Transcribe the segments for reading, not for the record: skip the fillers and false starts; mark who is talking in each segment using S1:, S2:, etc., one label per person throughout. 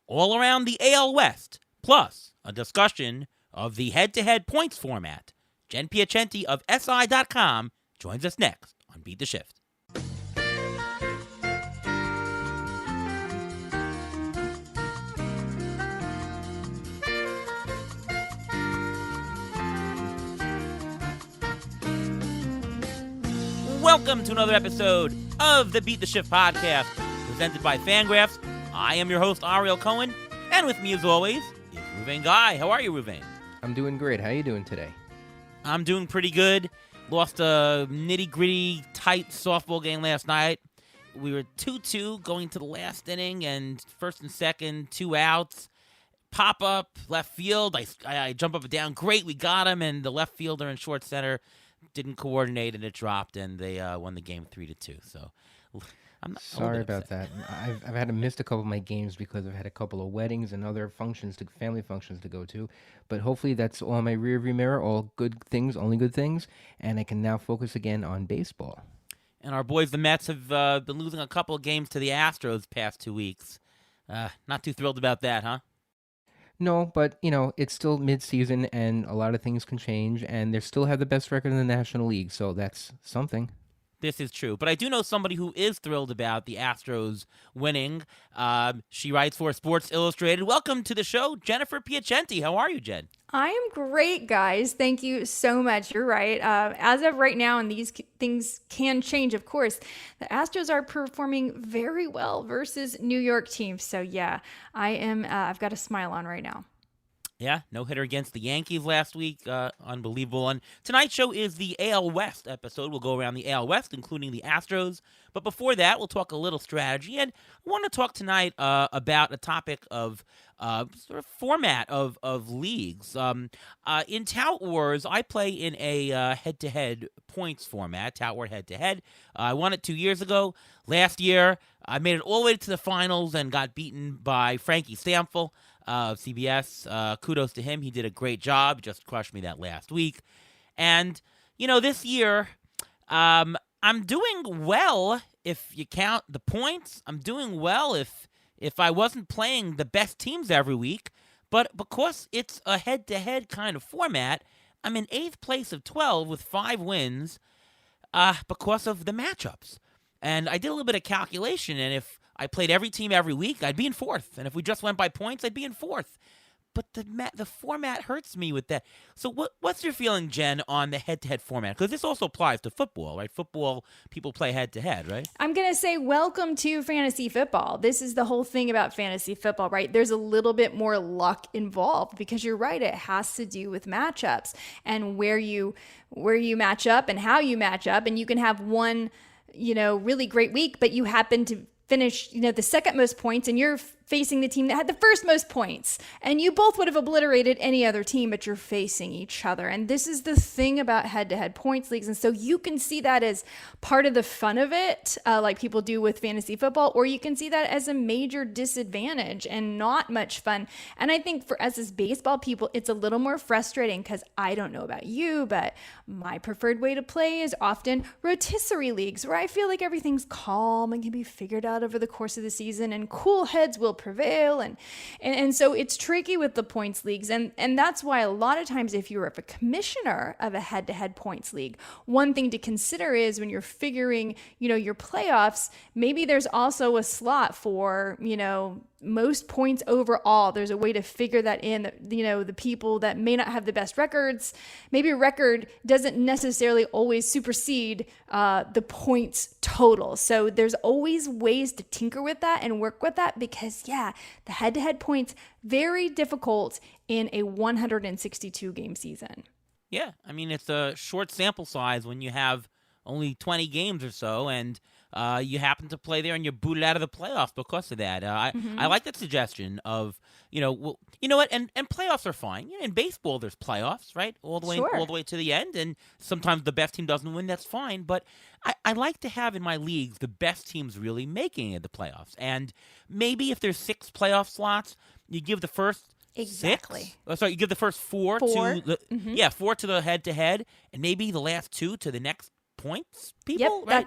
S1: all around the AL West, plus a discussion of the head-to-head points format. Jen Piacenti of SI.com joins us next on Beat the Shift. Welcome to another episode of the Beat the Shift podcast, presented by Fangraphs. I am your host, Ariel Cohen, and with me, as always, is Ruvain Guy. How are you, Ruvain?
S2: I'm doing great. How are you doing today?
S1: I'm doing pretty good. Lost a nitty-gritty, tight softball game last night. We were 2-2 going to the last inning, and first and second, 2 outs. Pop up, left field. I jump up and down. Great, we got him, and the left fielder in short center didn't coordinate, and it dropped, and they won the game 3-2. So I'm
S2: sorry about that. I've had to miss a couple of my games because I've had a couple of weddings and other family functions to go to. But hopefully that's all in my rearview mirror, all good things, only good things, and I can now focus again on baseball.
S1: And our boys, the Mets, have been losing a couple of games to the Astros the past 2 weeks. Not too thrilled about that, huh?
S2: No, but, it's still mid-season, and a lot of things can change, and they still have the best record in the National League, so that's something.
S1: This is true. But I do know somebody who is thrilled about the Astros winning. She writes for Sports Illustrated. Welcome to the show, Jennifer Piacenti. How are you, Jen?
S3: I am great, guys. Thank you so much. You're right. As of right now, and these things can change, of course, the Astros are performing very well versus New York teams. So, yeah, I've got a smile on right now.
S1: Yeah, no-hitter against the Yankees last week. Unbelievable. And tonight's show is the AL West episode. We'll go around the AL West, including the Astros. But before that, we'll talk a little strategy. And I want to talk tonight about a topic of sort of format of leagues. In Tout Wars, I play in a head-to-head points format, Tout War head-to-head. I won it 2 years ago. Last year, I made it all the way to the finals and got beaten by Frankie Stamfel of CBS. Kudos to him. He did a great job. Just crushed me that last week. And, this year, I'm doing well if you count the points. I'm doing well if I wasn't playing the best teams every week. But because it's a head-to-head kind of format, I'm in 8th place of 12 with 5 wins because of the matchups. And I did a little bit of calculation, and if I played every team every week, I'd be in 4th. And if we just went by points, I'd be in 4th. But the format hurts me with that. So what's your feeling, Jen, on the head-to-head format? Because this also applies to football, right? Football, people play head-to-head, right?
S3: I'm going to say welcome to fantasy football. This is the whole thing about fantasy football, right? There's a little bit more luck involved because you're right. It has to do with matchups and where you match up and how you match up. And you can have one, really great week, but you happen to finish, the second most points, and you're facing the team that had the first most points. And you both would have obliterated any other team, but you're facing each other. And this is the thing about head-to-head points leagues. And so you can see that as part of the fun of it, like people do with fantasy football, or you can see that as a major disadvantage and not much fun. And I think for us as baseball people, it's a little more frustrating because I don't know about you, but my preferred way to play is often rotisserie leagues, where I feel like everything's calm and can be figured out over the course of the season, and cool heads will prevail. And so it's tricky with the points leagues. And that's why a lot of times if you're a commissioner of a head-to-head points league, one thing to consider is when you're figuring, your playoffs, maybe there's also a slot for, most points overall. There's a way to figure that in, the people that may not have the best records. Maybe a record doesn't necessarily always supersede the points total. So there's always ways to tinker with that and work with that because, the head-to-head points, very difficult in a 162 game season.
S1: Yeah, I mean, it's a short sample size when you have only 20 games or so, and you happen to play there and you're booted out of the playoffs because of that. I like that suggestion of, you know what, and playoffs are fine. In baseball, there's playoffs, right? All the way to the end, and sometimes the best team doesn't win. That's fine, but I like to have in my leagues the best teams really making it the playoffs. And maybe if there's 6 playoff slots, you give the first
S3: Exactly.
S1: you give the first four.
S3: 4
S1: to the head-to-head, and maybe the last 2 to the next points
S3: Yep,
S1: people, right?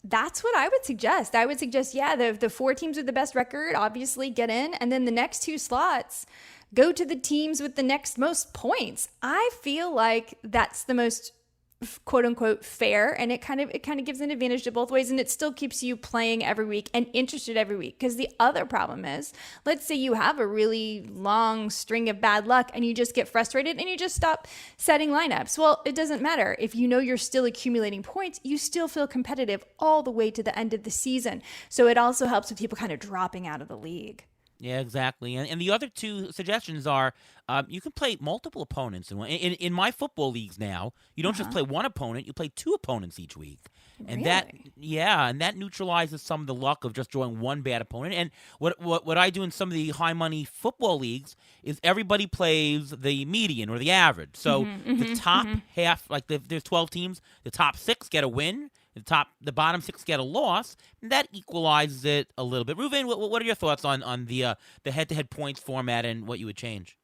S3: that's what I would suggest. I would suggest, the 4 teams with the best record obviously get in, and then the next 2 slots go to the teams with the next most points. I feel like that's the most quote unquote fair, and it kind of gives an advantage to both ways, and it still keeps you playing every week and interested every week. Because the other problem is, let's say you have a really long string of bad luck and you just get frustrated and you just stop setting lineups. Well, it doesn't matter. If you know you're still accumulating points, you still feel competitive all the way to the end of the season. So it also helps with people kind of dropping out of the league.
S1: Yeah, exactly. And the other 2 suggestions are you can play multiple opponents. In my football leagues now, you don't just play one opponent, you play 2 opponents each week. And
S3: Really?
S1: that neutralizes some of the luck of just drawing one bad opponent. And what I do in some of the high money football leagues is everybody plays the median or the average. So the top half, like there's 12 teams, the top 6 get a win. The bottom 6 get a loss, and that equalizes it a little bit. Reuven, what are your thoughts on the head-to-head points format and what you would change?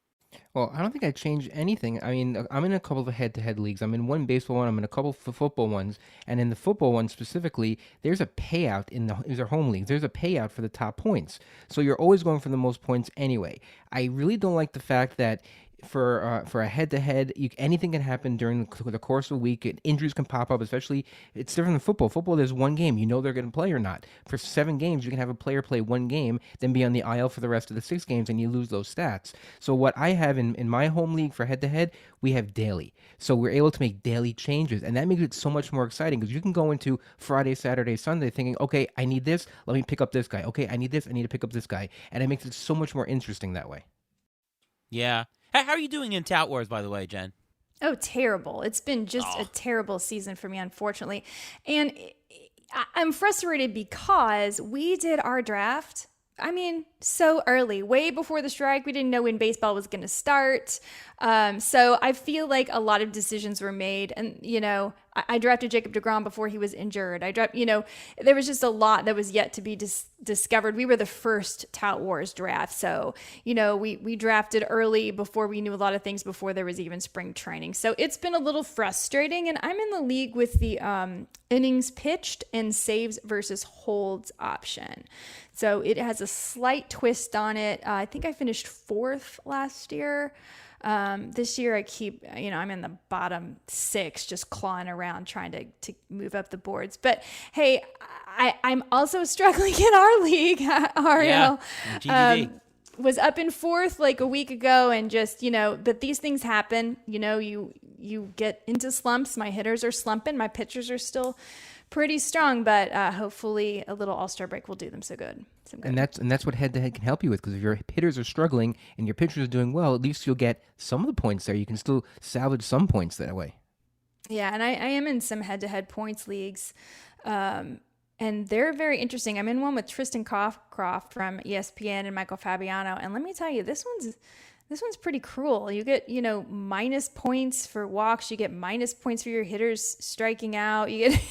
S2: Well, I don't think I'd change anything. I mean, I'm in a couple of head-to-head leagues. I'm in one baseball one. I'm in a couple of football ones. And in the football one specifically, there's a payout these are home leagues. There's a payout for the top points. So you're always going for the most points anyway. I really don't like the fact that for a head-to-head, anything can happen during the course of a week. Injuries can pop up, especially it's different than football. Football, there's one game. You know they're going to play or not. For 7 games, you can have a player play one game, then be on the IL for the rest of the 6 games, and you lose those stats. So what I have in my home league for head-to-head, we have daily. So we're able to make daily changes, and that makes it so much more exciting because you can go into Friday, Saturday, Sunday thinking, okay, I need this. Let me pick up this guy. Okay, I need this. I need to pick up this guy. And it makes it so much more interesting that way.
S1: Yeah. How are you doing in Tout Wars, by the way, Jen?
S3: Oh, terrible. It's been just a terrible season for me, unfortunately. And I'm frustrated because we did our draft, so early, way before the strike. We didn't know when baseball was going to start. So I feel like a lot of decisions were made. And, I drafted Jacob deGrom before he was injured. There was just a lot that was yet to be discovered. We were the first Tout Wars draft. So, we drafted early before we knew a lot of things, before there was even spring training. So it's been a little frustrating. And I'm in the league with the innings pitched and saves versus holds option. So it has a slight twist on it. I think I finished 4th last year. This year I keep, I'm in the bottom 6, just clawing around trying to move up the boards. But hey, I'm also struggling in our league, Ariel.
S1: GDD.
S3: Was up in 4th like a week ago, and just, but these things happen. You get into slumps. My hitters are slumping. My pitchers are still pretty strong, but hopefully a little all-star break will do them some good.
S2: And that's what head-to-head can help you with, because if your hitters are struggling and your pitchers are doing well, at least you'll get some of the points there. You can still salvage some points that way.
S3: Yeah, and I am in some head-to-head points leagues, and they're very interesting. I'm in one with Tristan Cockcroft from ESPN and Michael Fabiano, and let me tell you, this one's pretty cruel. You get, minus points for walks. You get minus points for your hitters striking out. You get...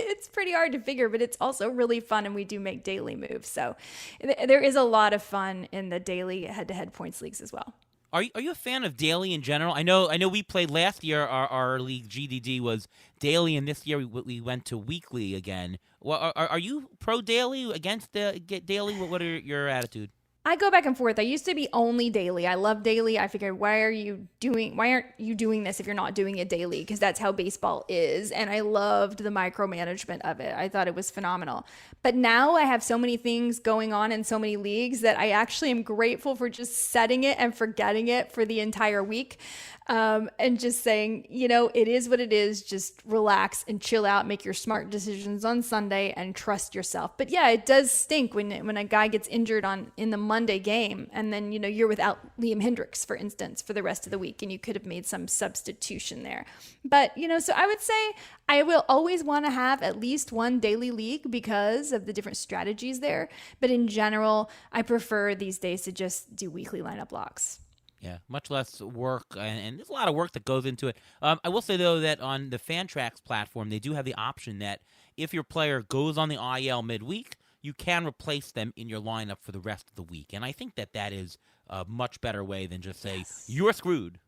S3: It's pretty hard to figure, but it's also really fun, and we do make daily moves. So there is a lot of fun in the daily head-to-head points leagues as well.
S1: Are you a fan of daily in general? I know we played last year. Our league GDD was daily, and this year we went to weekly again. Well, are you pro daily, against daily? What are your attitude?
S3: I go back and forth. I used to be only daily. I love daily. I figured, why aren't you doing this if you're not doing it daily? Because that's how baseball is. And I loved the micromanagement of it. I thought it was phenomenal. But now I have so many things going on in so many leagues that I actually am grateful for just setting it and forgetting it for the entire week. And just saying, it is what it is. Just relax and chill out, make your smart decisions on Sunday, and trust yourself. But yeah, it does stink when a guy gets injured in the Monday game, and then, you're without Liam Hendricks, for instance, for the rest of the week, and you could have made some substitution there. But, so I would say I will always want to have at least one daily league because of the different strategies there. But in general, I prefer these days to just do weekly lineup locks.
S1: Yeah, much less work, and there's a lot of work that goes into it. I will say, though, that on the Fantrax platform, they do have the option that if your player goes on the IL midweek, you can replace them in your lineup for the rest of the week. And I think that is a much better way than just say, you're screwed,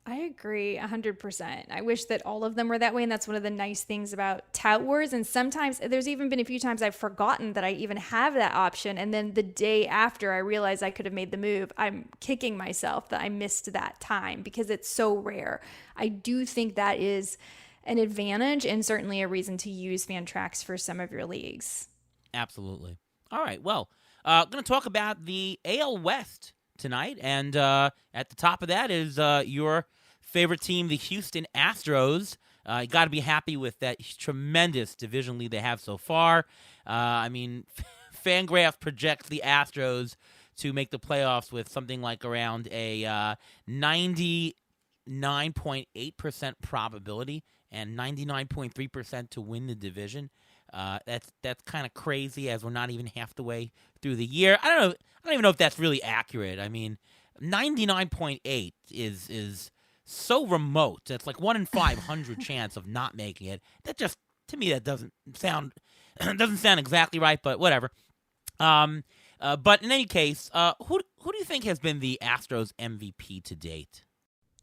S3: I agree 100%. I wish that all of them were that way. And that's one of the nice things about Tout Wars. And sometimes there's even been a few times I've forgotten that I even have that option. And then the day after I realize I could have made the move, I'm kicking myself that I missed that time because it's so rare. I do think that is an advantage and certainly a reason to use Fantrax for some of your leagues.
S1: Absolutely. All right. Well, going to talk about the AL West tonight. And at the top of that is your favorite team, the Houston Astros. You got to be happy with that tremendous division lead they have so far. I mean, Fangraph projects the Astros to make the playoffs with something like around a 99.8% probability and 99.3% to win the division. That's kind of crazy as we're not even half the way through the year. I don't even know if that's really accurate. I mean, 99.8 is so remote. It's like 1 in 500 chance of not making it. That just, to me, that doesn't sound exactly right, but whatever. But in any case, who do you think has been the Astros MVP to date?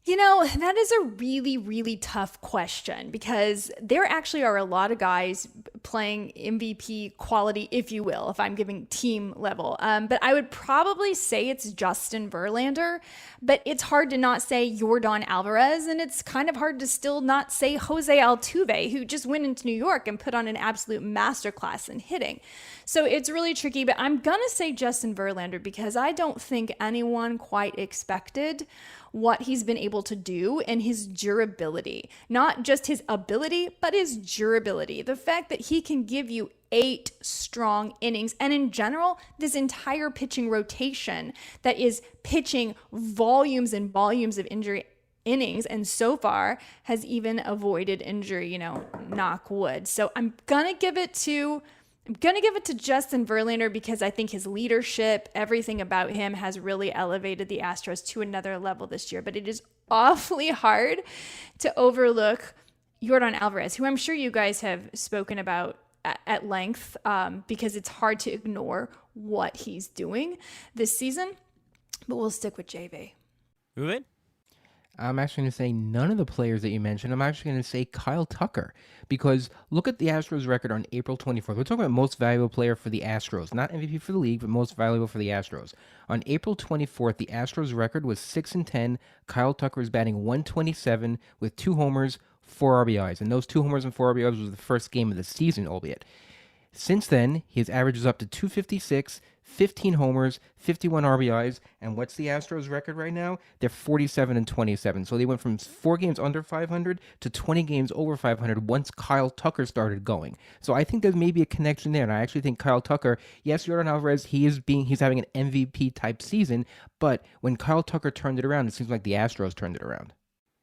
S3: You know, that is a really, really tough question because there actually are a lot of guys playing MVP quality, if you will, if I'm giving team level. But I would probably say it's Justin Verlander, but it's hard to not say Yordan Alvarez, and it's kind of hard to still not say Jose Altuve, who just went into New York and put on an absolute masterclass in hitting. So it's really tricky, but I'm going to say Justin Verlander because I don't think anyone quite expected what he's been able to do and his durability. Not just his ability, but his durability. The fact that he can give you 8 strong innings, and in general, this entire pitching rotation that is pitching volumes and volumes of injury innings, and so far has even avoided injury, knock wood. So I'm gonna give it to Justin Verlander because I think his leadership, everything about him has really elevated the Astros to another level this year. But it is awfully hard to overlook Yordan Alvarez, who I'm sure you guys have spoken about at length because it's hard to ignore what he's doing this season. But we'll stick with JV.
S1: Ruben?
S2: I'm actually going to say none of the players that you mentioned. I'm actually going to say Kyle Tucker because look at the Astros record on April 24th. We're talking about most valuable player for the Astros, not MVP for the league, but most valuable for the Astros. On April 24th, the Astros record was 6-10. Kyle Tucker is batting 127 with 2 homers, 4 RBIs, and those 2 homers and 4 RBIs was the first game of the season, albeit. Since then, his average is up to 256, 15 homers, 51 RBIs, and what's the Astros record right now? They're 47-27. So they went from 4 games under 500 to 20 games over 500 once Kyle Tucker started going. So I think there's maybe a connection there, and I actually think Kyle Tucker, yes, Yordan Alvarez, he's having an MVP type season, but when Kyle Tucker turned it around, it seems like the Astros turned it around.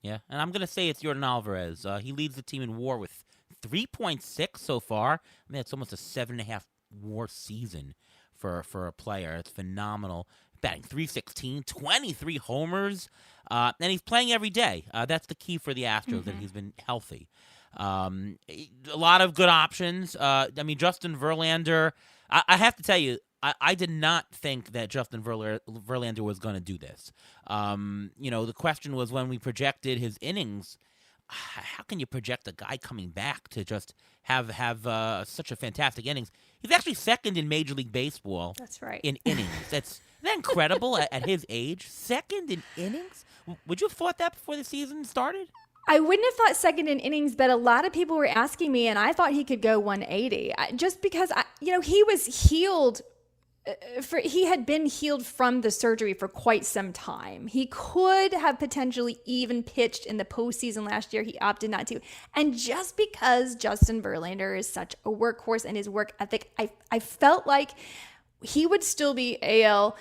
S1: Yeah, and I'm gonna say it's Yordan Alvarez. He leads the team in WAR with 3.6 so far. I mean, it's almost a 7.5 WAR season for a player. It's phenomenal. Batting .316, 23 homers, and he's playing every day. That's the key for the Astros, that he's been healthy. A lot of good options. I mean, Justin Verlander, I have to tell you, I did not think that Justin Verlander was going to do this. The question was when we projected his innings, how can you project a guy coming back to just have such a fantastic innings? He's actually second in Major League Baseball.
S3: That's right.
S1: In innings. Isn't that incredible at his age? Second in innings? Would you have thought that before the season started?
S3: I wouldn't have thought second in innings, but a lot of people were asking me, and I thought he could go 180 just because he was healed. He had been healed from the surgery for quite some time. He could have potentially even pitched in the postseason last year. He opted not to. And just because Justin Verlander is such a workhorse and his work ethic, I felt like he would still be AL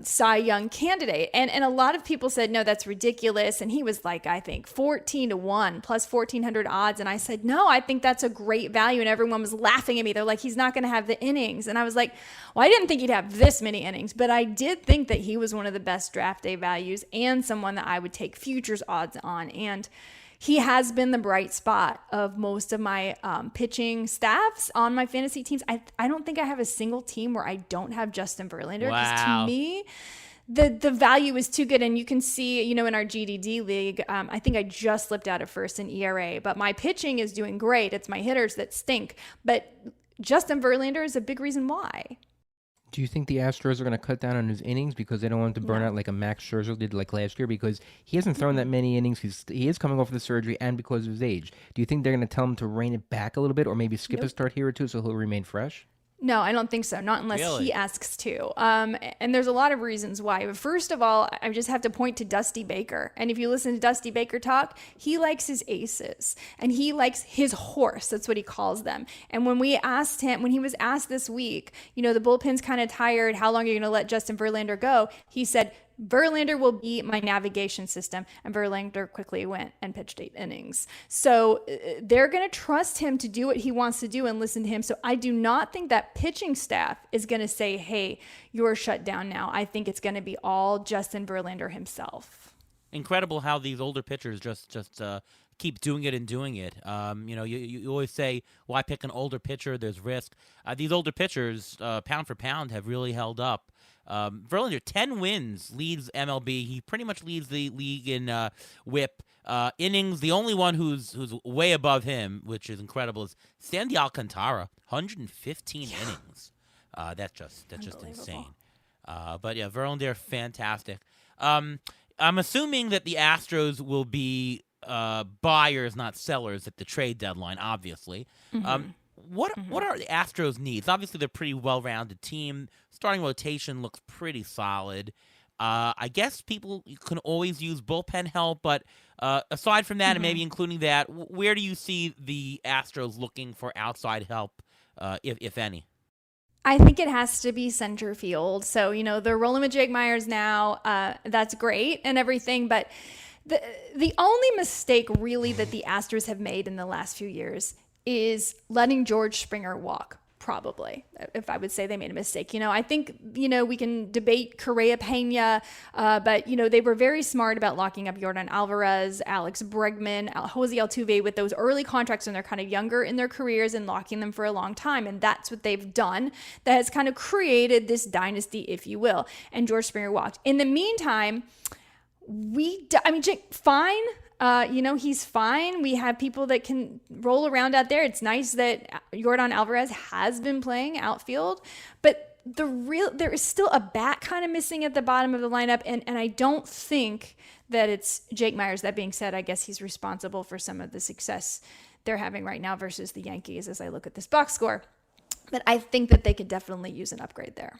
S3: Cy Young candidate. And a lot of people said, no, that's ridiculous. And he was like, I think 14-1 plus 1,400 odds. And I said, no, I think that's a great value. And everyone was laughing at me. They're like, he's not going to have the innings. And I was like, well, I didn't think he'd have this many innings, but I did think that he was one of the best draft day values and someone that I would take futures odds on. And he has been the bright spot of most of my pitching staffs on my fantasy teams. I don't think I have a single team where I don't have Justin Verlander. Because to me, the value is too good. And you can see, in our GDD league, I think I just slipped out of first in ERA, but my pitching is doing great. It's my hitters that stink. But Justin Verlander is a big reason why.
S2: Do you think the Astros are going to cut down on his innings because they don't want him to burn
S3: No.
S2: out like a Max Scherzer did like last year? Because he hasn't thrown that many innings. He is coming off the surgery and because of his age. Do you think they're going to tell him to rein it back a little bit or maybe skip a
S3: Nope.
S2: start here or two so he'll remain fresh?
S3: No, I don't think so. Not unless
S1: Really?
S3: he asks to. And there's a lot of reasons why. But first of all, I just have to point to Dusty Baker. And if you listen to Dusty Baker talk, he likes his aces and he likes his horse. That's what he calls them. And when we asked him, when he was asked this week, the bullpen's kind of tired. How long are you going to let Justin Verlander go? He said, Verlander will be my navigation system. And Verlander quickly went and pitched 8 innings. So they're going to trust him to do what he wants to do and listen to him. So I do not think that pitching staff is going to say, hey, you're shut down now. I think it's going to be all Justin Verlander himself.
S1: Incredible how these older pitchers just keep doing it and doing it. You always say, why pick an older pitcher? There's risk. These older pitchers, pound for pound, have really held up. Verlander, 10 wins, leads MLB. He pretty much leads the league in WHIP innings. The only one who's way above him, which is incredible, is Sandy Alcantara, 115 innings. That's just insane. But yeah, Verlander, fantastic. I'm assuming that the Astros will be buyers, not sellers, at the trade deadline. Obviously. What are the Astros' needs? Obviously, they're a pretty well-rounded team. Starting rotation looks pretty solid. I guess people can always use bullpen help, but aside from that, and maybe including that, where do you see the Astros looking for outside help, if any?
S3: I think it has to be center field. So, they're rolling with Jake Myers now. That's great and everything, but the only mistake really that the Astros have made in the last few years is letting George Springer walk, probably, if I would say they made a mistake. I think, we can debate Correa Pena, but, they were very smart about locking up Yordan Alvarez, Alex Bregman, Jose Altuve with those early contracts when they're kind of younger in their careers and locking them for a long time. And that's what they've done. That has kind of created this dynasty, if you will. And George Springer walked. In the meantime, Jake, fine. He's fine. We have people that can roll around out there. It's nice that Yordan Alvarez has been playing outfield, but there is still a bat kind of missing at the bottom of the lineup. And I don't think that it's Jake Myers. That being said, I guess he's responsible for some of the success they're having right now versus the Yankees as I look at this box score. But I think that they could definitely use an upgrade there.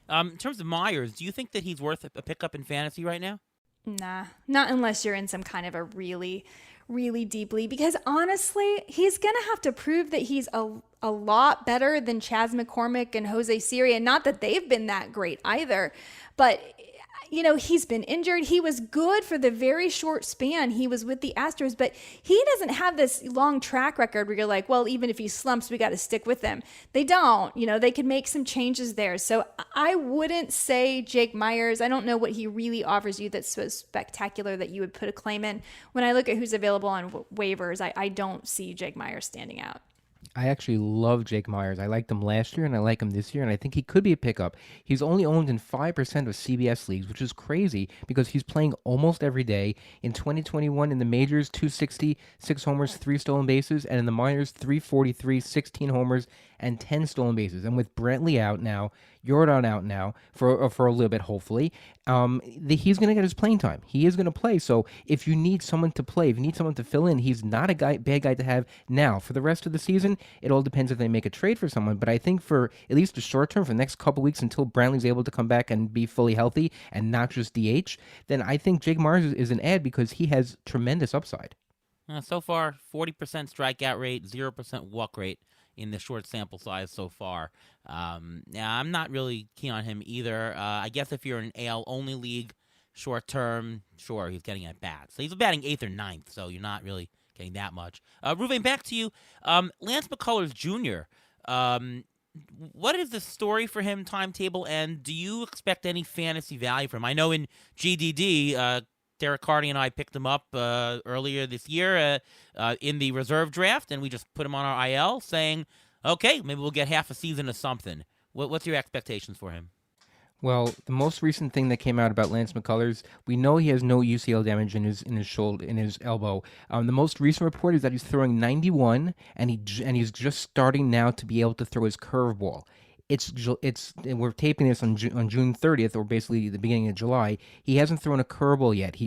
S1: In terms of Myers, do you think that he's worth a pickup in fantasy right now?
S3: Nah, not unless you're in some kind of a really, really deep league. Because honestly, he's going to have to prove that he's a lot better than Chas McCormick and Jose Siri. And not that they've been that great either. But, he's been injured. He was good for the very short span he was with the Astros. But he doesn't have this long track record where you're like, well, even if he slumps, we got to stick with him. They don't. They could make some changes there. So I wouldn't say Jake Myers. I don't know what he really offers you that's so spectacular that you would put a claim in. When I look at who's available on waivers, I don't see Jake Myers standing out.
S2: I actually love Jake Myers. I liked him last year and I like him this year, and I think he could be a pickup. He's only owned in 5% of CBS leagues, which is crazy because he's playing almost every day. In 2021 in the majors, 260, 6 homers, 3 stolen bases, and in the minors, 343, 16 homers, and 10 stolen bases. And with Brantley out now, Yordan out now for a little bit, hopefully, he's going to get his playing time. He is going to play. So if you need someone to play, if you need someone to fill in, he's not a bad guy to have now. For the rest of the season, it all depends if they make a trade for someone. But I think for at least the short term, for the next couple weeks until Brantley's able to come back and be fully healthy and not just DH, then I think Jake Myers is an ad because he has tremendous upside.
S1: So far, 40% strikeout rate, 0% walk rate in the short sample size so far. Now, I'm not really keen on him either. I guess if you're in an AL-only league, short term, sure, he's getting at bats. So he's batting 8th or 9th, so you're not really getting that much. Ruven, back to you. Lance McCullers Jr., what is the story for him, timetable, and do you expect any fantasy value from him? I know in GDD, Derek Carty and I picked him up earlier this year in the reserve draft, and we just put him on our IL saying, okay, maybe we'll get half a season of something. What's your expectations for him?
S2: Well, the most recent thing that came out about Lance McCullers, we know he has no UCL damage in his shoulder, in his elbow. The most recent report is that he's throwing 91, and he's just starting now to be able to throw his curveball. It's we're taping this on June 30th, or basically the beginning of July. He hasn't thrown a curveball yet.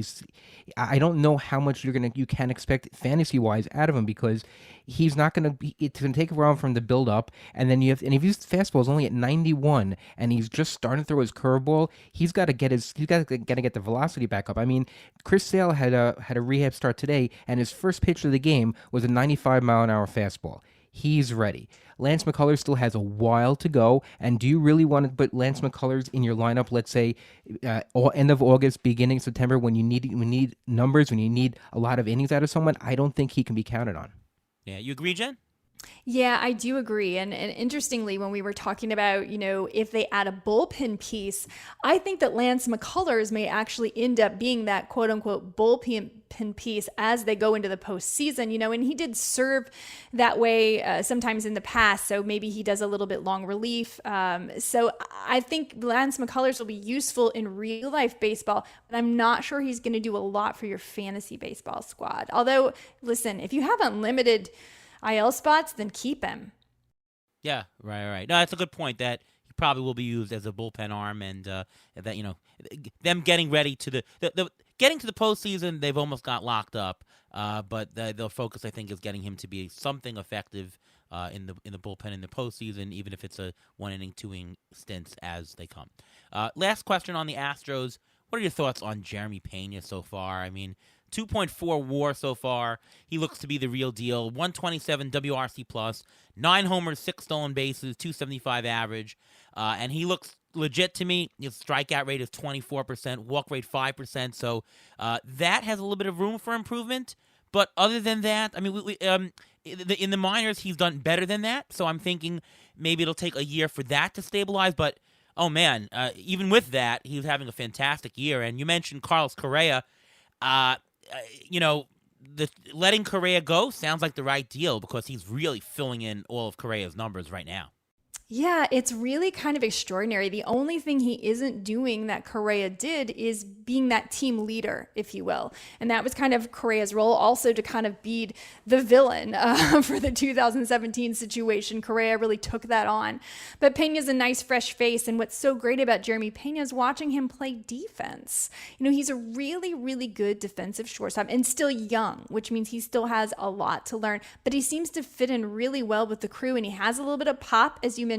S2: I don't know how much you can expect fantasy wise out of him, because he's not gonna be. It's gonna take a while from the build up, and then and if his fastball is only at 91, and he's just starting to throw his curveball, he's got to get the velocity back up. I mean, Chris Sale had a rehab start today, and his first pitch of the game was a 95-mile-an-hour fastball. He's ready. Lance McCullers still has a while to go. And do you really want to put Lance McCullers in your lineup, let's say, end of August, beginning September, when you need numbers, when you need a lot of innings out of someone? I don't think he can be counted on.
S1: Yeah, you agree, Jen?
S3: Yeah, I do agree. And interestingly, when we were talking about, if they add a bullpen piece, I think that Lance McCullers may actually end up being that quote unquote bullpen piece as they go into the postseason, and he did serve that way sometimes in the past. So maybe he does a little bit long relief. So I think Lance McCullers will be useful in real life baseball, but I'm not sure he's going to do a lot for your fantasy baseball squad. Although, listen, if you have unlimited IL spots, then keep him.
S1: Yeah, right. No, that's a good point. That he probably will be used as a bullpen arm, and that them getting ready to the getting to the postseason, they've almost got locked up. But the focus, I think, is getting him to be something effective in the bullpen in the postseason, even if it's a 1-inning, 2-inning stints as they come. Last question on the Astros: what are your thoughts on Jeremy Pena so far? I mean, 2.4 WAR so far. He looks to be the real deal. 127 WRC plus, 9 homers, 6 stolen bases, 275 average, and he looks legit to me. His strikeout rate is 24%, walk rate 5%. So that has a little bit of room for improvement. But other than that, I mean, in the minors, he's done better than that. So I'm thinking maybe it'll take a year for that to stabilize. But oh man, even with that, he's having a fantastic year. And you mentioned Carlos Correa. Letting Correa go sounds like the right deal, because he's really filling in all of Correa's numbers right now.
S3: Yeah, it's really kind of extraordinary. The only thing he isn't doing that Correa did is being that team leader, if you will. And that was kind of Correa's role, also to kind of be the villain for the 2017 situation. Correa really took that on. But Pena's a nice, fresh face. And what's so great about Jeremy Pena is watching him play defense. He's a really, really good defensive shortstop and still young, which means he still has a lot to learn. But he seems to fit in really well with the crew, and he has a little bit of pop, as you mentioned.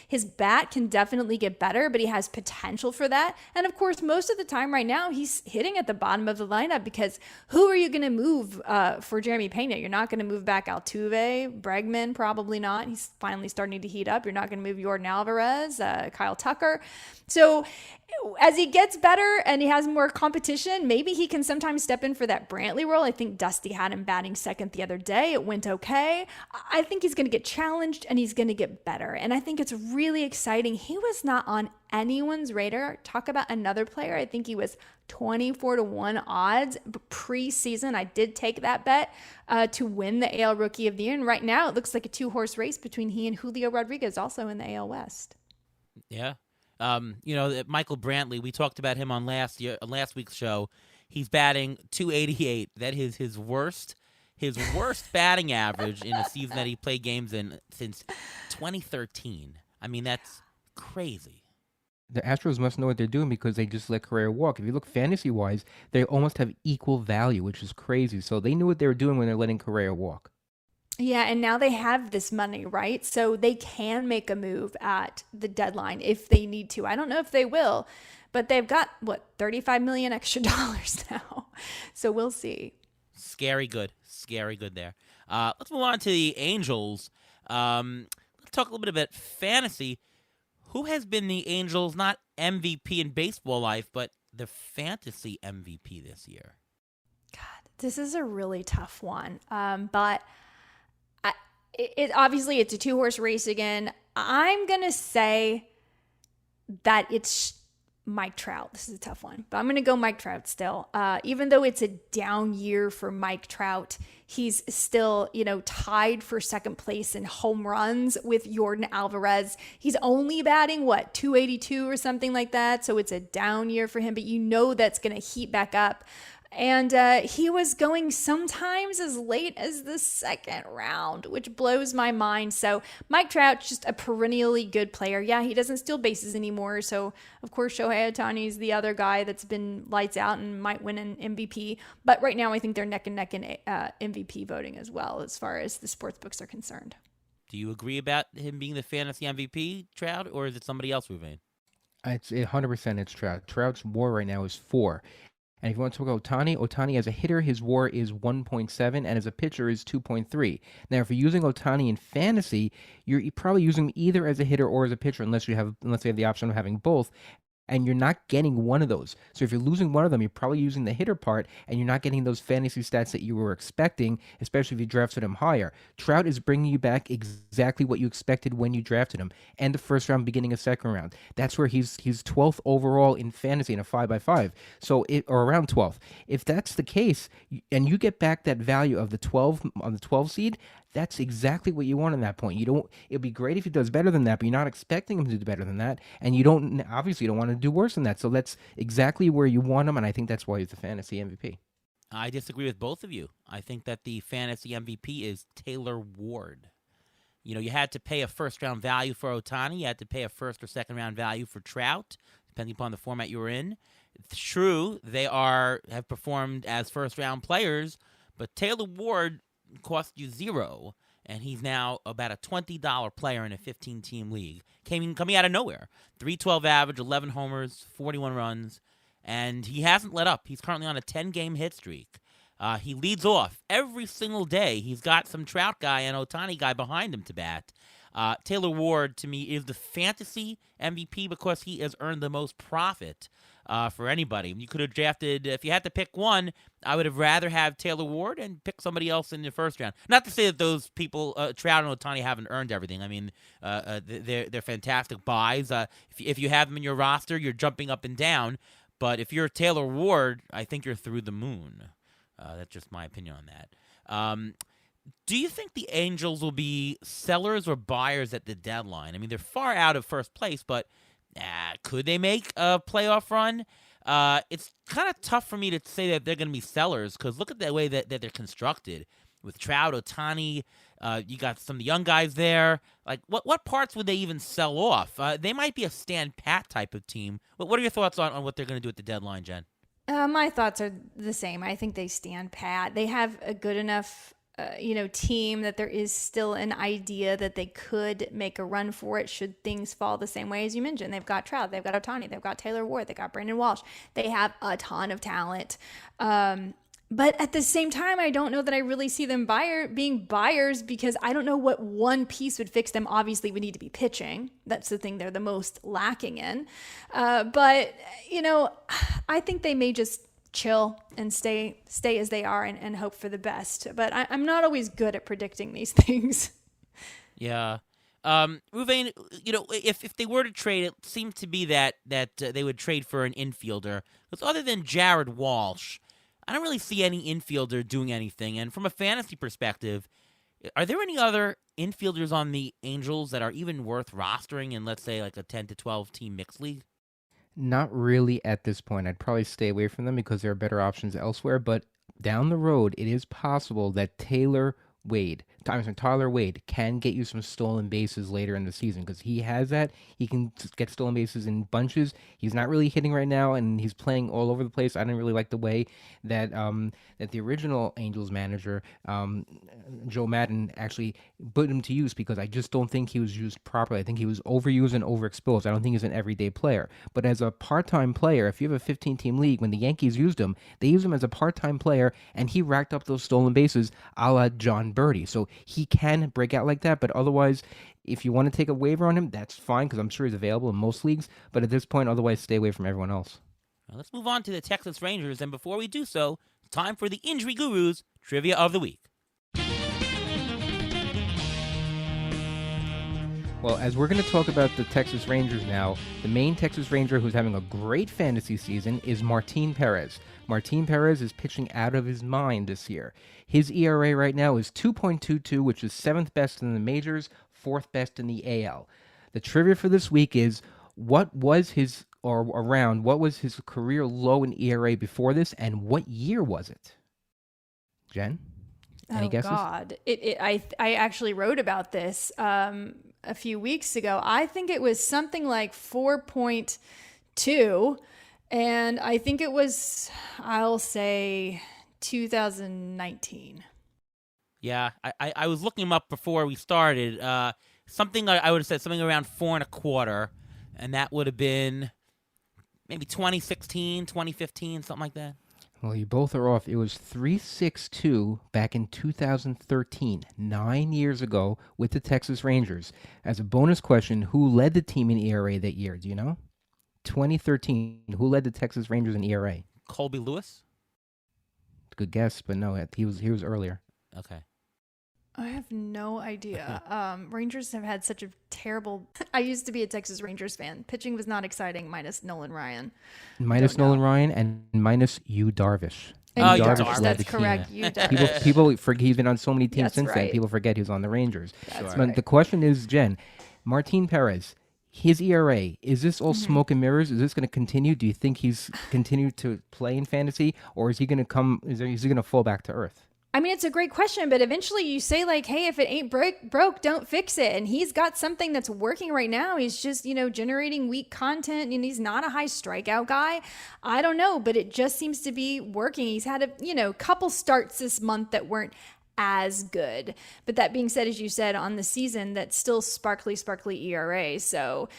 S3: His bat can definitely get better, but he has potential for that. And of course, most of the time right now, he's hitting at the bottom of the lineup, because who are you going to move for Jeremy Pena? You're not going to move back Altuve, Bregman, probably not. He's finally starting to heat up. You're not going to move Jordan Alvarez, Kyle Tucker. So as he gets better and he has more competition, maybe he can sometimes step in for that Brantley role. I think Dusty had him batting second the other day. It went okay. I think he's going to get challenged and he's going to get better. And I think it's really exciting. He was not on anyone's radar. Talk about another player. I think he was 24-1 odds preseason. I did take that bet to win the AL Rookie of the Year. And right now it looks like a 2-horse race between he and Julio Rodriguez, also in the AL West.
S1: Yeah. Michael Brantley, we talked about him on last week's show. He's batting .288. That is his worst batting average in a season that he played games in since 2013. I mean, that's crazy.
S2: The Astros must know what they're doing, because they just let Correa walk. If you look fantasy-wise, they almost have equal value, which is crazy. So they knew what they were doing when they're letting Correa walk.
S3: Yeah, and now they have this money, right? So they can make a move at the deadline if they need to. I don't know if they will, but they've got, $35 million extra dollars now. So we'll see.
S1: Scary good there. Let's move on to the Angels. Let's talk a little bit about fantasy. Who has been the Angels, not MVP in baseball life, but the fantasy MVP this year?
S3: God, this is a really tough one. But obviously it's a 2-horse race again. I'm going to say that it's Mike Trout. This is a tough one, but I'm going to go Mike Trout still. Even though it's a down year for Mike Trout, he's still, tied for second place in home runs with Yordan Alvarez. He's only batting, 282 or something like that. So it's a down year for him, but that's going to heat back up. And he was going sometimes as late as the second round, which blows my mind. So Mike Trout's just a perennially good player. Yeah, he doesn't steal bases anymore. So, of course, Shohei Ohtani is the other guy that's been lights out and might win an MVP. But right now, I think they're neck and neck in MVP voting as well, as far as the sports books are concerned.
S1: Do you agree about him being the fantasy MVP, Trout, or is it somebody else, Ruvain?
S2: It's 100% it's Trout. Trout's WAR right now is 4. And if you want to talk about Ohtani as a hitter, his WAR is 1.7, and as a pitcher is 2.3. Now, if you're using Ohtani in fantasy, you're probably using him either as a hitter or as a pitcher, unless you have the option of having both. And you're not getting one of those. So if you're losing one of them, you're probably using the hitter part, and you're not getting those fantasy stats that you were expecting, especially if you drafted him higher. Trout is bringing you back exactly what you expected when you drafted him. End of first round, beginning of second round. That's where he's 12th overall in fantasy in a 5x5. Or around 12th. If that's the case, and you get back that value of the 12 on the 12 seed, that's exactly what you want at that point. It'd be great if he does better than that, but you're not expecting him to do better than that, and you don't want to do worse than that. So that's exactly where you want him, and I think that's why he's the fantasy MVP.
S1: I disagree with both of you. I think that the fantasy MVP is Taylor Ward. You had to pay a first-round value for Ohtani. You had to pay a first or second-round value for Trout, depending upon the format you were in. It's true, they have performed as first-round players, but Taylor Ward cost you $0, and he's now about a $20 player in a 15-team league. Coming out of nowhere. 312 average, 11 homers, 41 runs, and he hasn't let up. He's currently on a 10-game hit streak. He leads off every single day. He's got some Trout guy and Ohtani guy behind him to bat. Taylor Ward, to me, is the fantasy MVP because he has earned the most profit for anybody. You could have drafted, if you had to pick one, I would have rather have Taylor Ward and pick somebody else in the first round. Not to say that those people, Trout and Ohtani, haven't earned everything. I mean, they're fantastic buys. If you have them in your roster, you're jumping up and down. But if you're Taylor Ward, I think you're through the moon. That's just my opinion on that. Do you think the Angels will be sellers or buyers at the deadline? I mean, they're far out of first place, but could they make a playoff run? It's kind of tough for me to say that they're going to be sellers because look at the way that they're constructed. With Trout, Ohtani, you got some of the young guys there. Like, what parts would they even sell off? They might be a stand pat type of team. What are your thoughts on what they're going to do at the deadline, Jen?
S3: My thoughts are the same. I think they stand pat. They have a good enough team that there is still an idea that they could make a run for it should things fall the same way as you mentioned. They've got Trout, they've got Ohtani, they've got Taylor Ward, they've got Brandon Walsh. They have a ton of talent. But at the same time, I don't know that I really see them being buyers because I don't know what one piece would fix them. Obviously, we need to be pitching. That's the thing they're the most lacking in. But I think they may just chill and stay as they are and hope for the best. But I'm not always good at predicting these things.
S1: Yeah. Ruvain, if they were to trade, it seemed to be that they would trade for an infielder. Because other than Jared Walsh, I don't really see any infielder doing anything. And from a fantasy perspective, are there any other infielders on the Angels that are even worth rostering in, let's say, like a 10 to 12 team mixed league?
S2: Not really at this point. I'd probably stay away from them because there are better options elsewhere. But down the road, it is possible that Tyler Wade can get you some stolen bases later in the season because he has that. He can get stolen bases in bunches. He's not really hitting right now, and he's playing all over the place. I didn't really like the way that that the original Angels manager, Joe Madden, actually put him to use because I just don't think he was used properly. I think he was overused and overexposed. I don't think he's an everyday player. But as a part-time player, if you have a 15-team league, when the Yankees used him, they used him as a part-time player, and he racked up those stolen bases a la John Birdie. So he can break out like that, but otherwise, if you want to take a waiver on him, that's fine because I'm sure he's available in most leagues. But at this point, otherwise, stay away from everyone else.
S1: Now let's move on to the Texas Rangers, and before we do so, it's time for the Injury Gurus Trivia of the Week.
S2: Well, as we're going to talk about the Texas Rangers now, the main Texas Ranger who's having a great fantasy season is Martin Perez. Martin Perez is pitching out of his mind this year. His ERA right now is 2.22, which is 7th best in the majors, 4th best in the AL. The trivia for this week is what was his career low in ERA before this, and what year was it? Jen? Any guesses?
S3: God. I actually wrote about this a few weeks ago. I think it was something like 4.2, and I think it was, I'll say, 2019.
S1: Yeah, I was looking him up before we started. Something I would have said something around 4.25, and that would have been maybe 2016, 2015, something like that.
S2: Well, you both are off. It was 3.62 back in 2013, 9 years ago with the Texas Rangers. As a bonus question, who led the team in ERA that year? Do you know? 2013, who led the Texas Rangers in ERA?
S1: Colby Lewis?
S2: Good guess, but no, he was earlier.
S1: Okay.
S3: I have no idea. Rangers have had such a terrible... I used to be a Texas Rangers fan. Pitching was not exciting, minus Nolan Ryan.
S2: Minus Nolan Ryan and minus Yu Darvish.
S3: And
S1: Yu
S3: Darvish,
S1: Darvish
S3: that's
S2: led the
S3: correct.
S2: team.
S3: Yu Darvish.
S2: People forget he's been on so many teams
S3: That's
S2: since then.
S3: right.
S2: People forget he was on the Rangers.
S3: That's
S2: But
S3: right.
S2: the question is, Jen, Martin Perez, his ERA, is this all smoke and mirrors? Is this going to continue? Do you think he's continued to play in fantasy, or is he going to is he going to fall back to earth?
S3: I mean, it's a great question, but eventually you say like, hey, if it ain't broke, don't fix it. And he's got something that's working right now. He's just, generating weak content, and he's not a high strikeout guy. I don't know, but it just seems to be working. He's had a, couple starts this month that weren't as good. But that being said, as you said, on the season, that's still sparkly ERA. So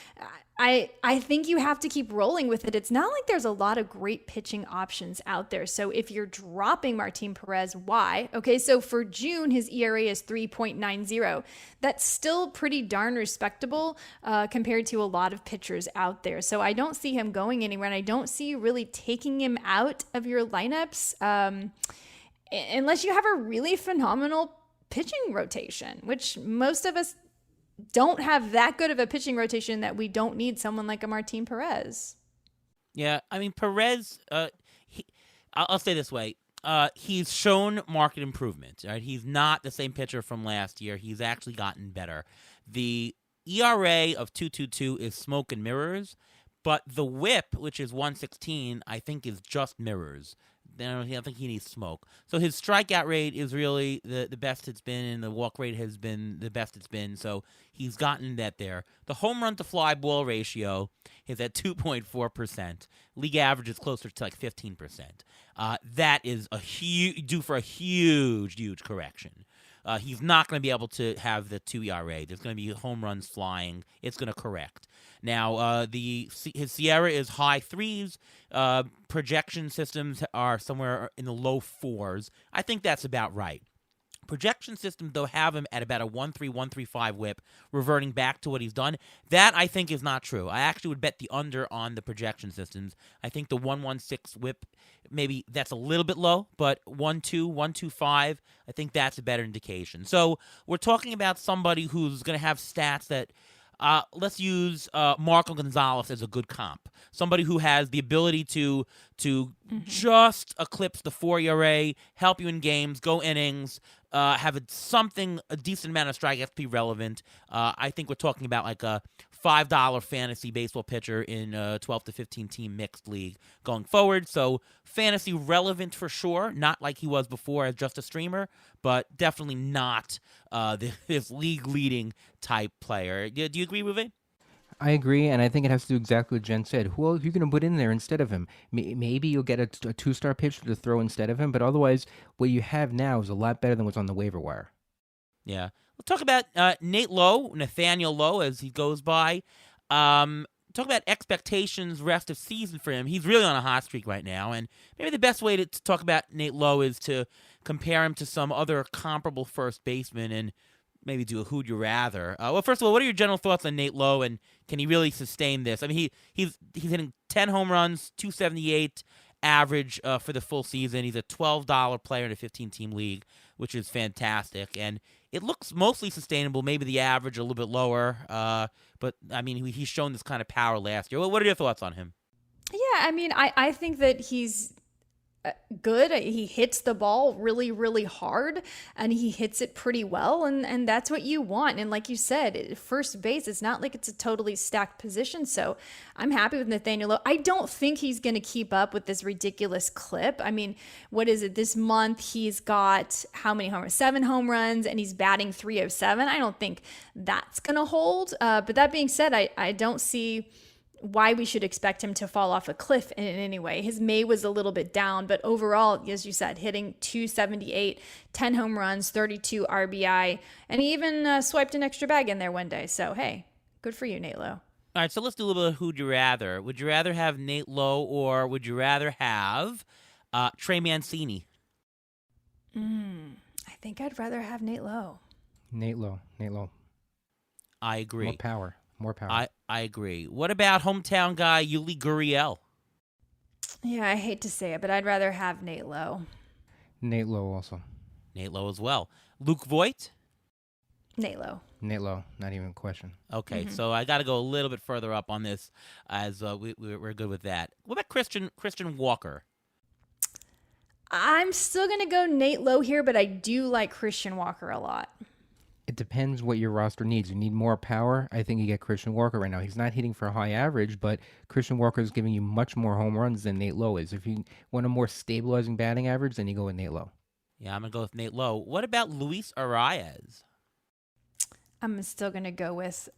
S3: I think you have to keep rolling with it. It's not like there's a lot of great pitching options out there. So if you're dropping Martin Perez, why? Okay, so for June, his ERA is 3.90. That's still pretty darn respectable compared to a lot of pitchers out there. So I don't see him going anywhere, and I don't see you really taking him out of your lineups unless you have a really phenomenal pitching rotation, which most of us don't have that good of a pitching rotation that we don't need someone like a Martin Perez.
S1: Yeah, I mean, Perez, I'll say this way. He's shown market improvement. Right? He's not the same pitcher from last year. He's actually gotten better. The ERA of 2.22 is smoke and mirrors, but the whip, which is 1.16, I think is just mirrors. I don't think he needs smoke. So his strikeout rate is really the best it's been, and the walk rate has been the best it's been. So he's gotten that there. The home run to fly ball ratio is at 2.4%. League average is closer to like 15%. That is due for a huge correction. He's not going to be able to have the 2 ERA. There's going to be home runs flying. It's going to correct. Now, his Sierra is high 3s. Projection systems are somewhere in the low 4s. I think that's about right. Projection systems, though, have him at about a 1.3, 1.35 whip, reverting back to what he's done. That, I think, is not true. I actually would bet the under on the projection systems. I think the 1.16 whip, maybe that's a little bit low, but 1.2, 1.25, I think that's a better indication. So we're talking about somebody who's going to have stats that, let's use Marco Gonzalez as a good comp. Somebody who has the ability to just eclipse the 4 ERA, help you in games, go innings, have a decent amount of strikeouts to be relevant. I think we're talking about like a $5 fantasy baseball pitcher in a 12 to 15 team mixed league going forward. So fantasy relevant for sure, not like he was before as just a streamer, but definitely not this league leading type player. Do you agree, Ruve?
S2: I agree, and I think it has to do exactly what Jen said. Who else are you going to put in there instead of him? Maybe you'll get a 2-star pitcher to throw instead of him, but otherwise, what you have now is a lot better than what's on the waiver wire.
S1: Yeah. We'll talk about Nathaniel Lowe, as he goes by. Talk about expectations rest of season for him. He's really on a hot streak right now, and maybe the best way to talk about Nate Lowe is to compare him to some other comparable first baseman and maybe do a who'd you rather. Well, first of all, what are your general thoughts on Nate Lowe, and can he really sustain this? I mean, he's hitting 10 home runs, 278, average for the full season. He's a $12 player in a 15-team league, which is fantastic. And it looks mostly sustainable, maybe the average a little bit lower. But, I mean, he's shown this kind of power last year. What are your thoughts on him?
S3: Yeah, I mean, I think that he's good. He hits the ball really, really hard, and he hits it pretty well, and that's what you want. And like you said, first base, it's not like it's a totally stacked position, so I'm happy with Nathaniel Lowe. I don't think he's going to keep up with this ridiculous clip. I mean, what is it? This month he's got how many homers? 7 home runs, and he's batting .307. I don't think that's going to hold. But that being said, I don't see why we should expect him to fall off a cliff in any way. His May was a little bit down, but overall, as you said, hitting .278, 10 home runs, 32 RBI, and he even swiped an extra bag in there one day. So, hey, good for you, Nate Lowe.
S1: All right, so let's do a little bit of who'd you rather. Would you rather have Nate Lowe or would you rather have Trey Mancini?
S3: I think I'd rather have Nate Lowe.
S2: Nate Lowe.
S1: I agree.
S2: More power.
S1: I agree. What about hometown guy Yuli Gurriel?
S3: Yeah, I hate to say it, but I'd rather have Nate Lowe.
S2: Nate Lowe also.
S1: Nate Lowe as well. Luke Voigt?
S3: Nate Lowe.
S2: Nate Lowe, not even a question.
S1: Okay, so I got to go a little bit further up on this as we're good with that. What about Christian Walker?
S3: I'm still going to go Nate Lowe here, but I do like Christian Walker a lot.
S2: It depends what your roster needs. You need more power. I think you get Christian Walker right now. He's not hitting for a high average, but Christian Walker is giving you much more home runs than Nate Lowe is. If you want a more stabilizing batting average, then you go with Nate Lowe.
S1: Yeah, I'm going to go with Nate Lowe. What about Luis Arias?
S3: I'm still going to go with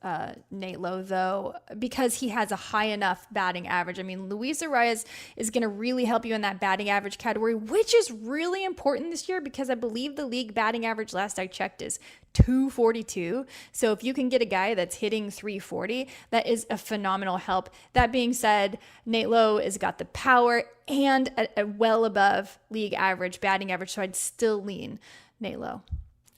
S3: Nate Lowe, though, because he has a high enough batting average. I mean, Luis Arias is going to really help you in that batting average category, which is really important this year because I believe the league batting average last I checked is 242. So if you can get a guy that's hitting 340, that is a phenomenal help. That being said, Nate Lowe has got the power and a well above league average batting average, so I'd still lean Nate Lowe.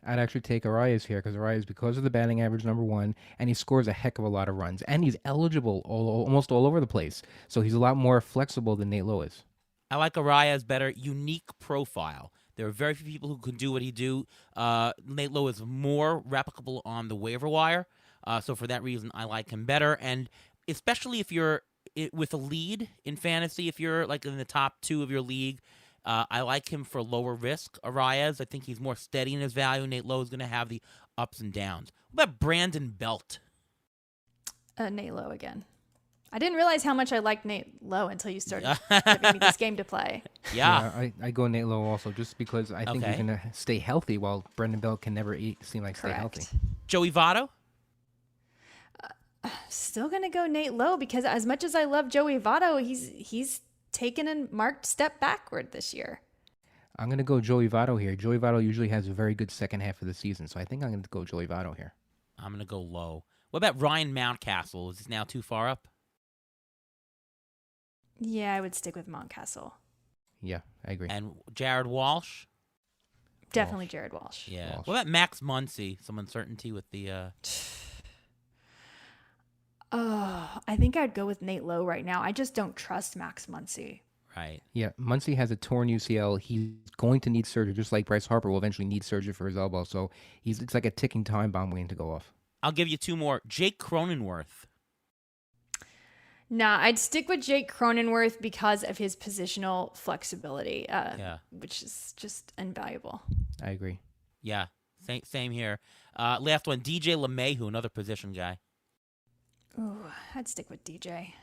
S2: I'd actually take Arias here because of the batting average, number one, and he scores a heck of a lot of runs. And he's eligible almost all over the place. So he's a lot more flexible than Nate Lowe is.
S1: I like Arias better. Unique profile. There are very few people who can do what he do. Nate Lowe is more replicable on the waiver wire. So for that reason, I like him better. And especially if you're with a lead in fantasy, if you're like in the top 2 of your league, I like him for lower risk. Arias, I think he's more steady in his value. Nate Lowe is going to have the ups and downs. What about Brandon Belt?
S3: Nate Lowe again. I didn't realize how much I liked Nate Lowe until you started giving me this game to play.
S1: Yeah.
S2: I go Nate Lowe also just because I think he's going to stay healthy while Brandon Belt can never seem like stay healthy.
S1: Joey Votto?
S3: Still going to go Nate Lowe because as much as I love Joey Votto, he's taken a marked step backward this year.
S2: I'm going to go Joey Votto here. Joey Votto usually has a very good second half of the season, so I think I'm going to go Joey Votto here.
S1: I'm going to go low. What about Ryan Mountcastle? Is this now too far up?
S3: Yeah, I would stick with Mountcastle.
S2: Yeah, I agree.
S1: And Jared Walsh?
S3: Definitely Jared Walsh.
S1: Yeah. What about Max Muncy? Some uncertainty with the...
S3: I think I'd go with Nate Lowe right now. I just don't trust Max Muncy.
S1: Right.
S2: Yeah, Muncy has a torn UCL. He's going to need surgery, just like Bryce Harper will eventually need surgery for his elbow. So it's like a ticking time bomb waiting to go off.
S1: I'll give you 2 more. Jake Cronenworth.
S3: Nah, I'd stick with Jake Cronenworth because of his positional flexibility, which is just invaluable.
S2: I agree.
S1: Yeah, same here. Last one, DJ LeMahieu, another position guy.
S3: Ooh, I'd stick with DJ.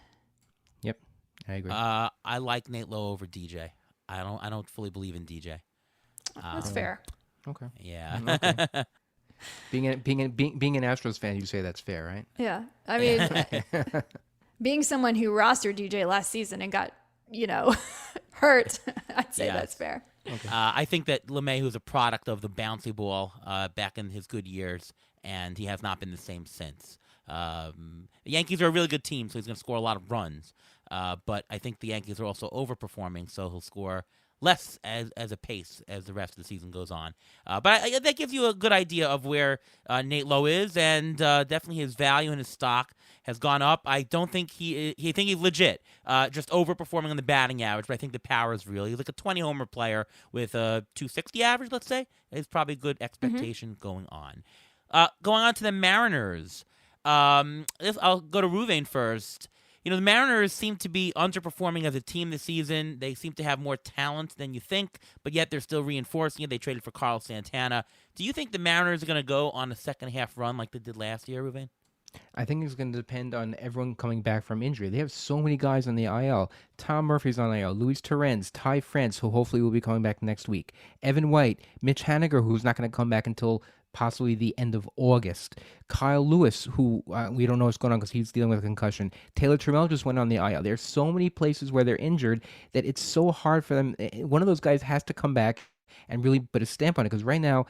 S2: Yep, I agree.
S1: I like Nate Lowe over DJ. I don't fully believe in DJ.
S3: That's fair.
S2: Okay.
S1: Yeah.
S2: Okay. Being an Astros fan, you say that's fair, right?
S3: Yeah, I mean, being someone who rostered DJ last season and got hurt, I'd say that's fair.
S2: Okay.
S1: I think that LeMahieu is a product of the bouncy ball back in his good years, and he has not been the same since. The Yankees are a really good team, so he's going to score a lot of runs. But I think the Yankees are also overperforming, so he'll score less as a pace as the rest of the season goes on. That gives you a good idea of where Nate Lowe is, and definitely his value and his stock has gone up. I don't think he think he's legit, just overperforming on the batting average, but I think the power is real. He's like a 20 homer player with a 260 average, let's say. Is probably a good expectation going on. Going on to the Mariners. I'll go to Ruvain first. The Mariners seem to be underperforming as a team this season. They seem to have more talent than you think, but yet they're still reinforcing it. They traded for Carlos Santana. Do you think the Mariners are going to go on a second half run like they did last year, Ruvain?
S2: I think it's going to depend on everyone coming back from injury. They have so many guys on the IL. Tom Murphy's on the IL. Luis Torrens, Ty France, who hopefully will be coming back next week. Evan White, Mitch Haniger, who's not going to come back until possibly the end of August. Kyle Lewis, who we don't know what's going on because he's dealing with a concussion. Taylor Trammell just went on the IL. There's so many places where they're injured that it's so hard for them. One of those guys has to come back and really put a stamp on it, because right now,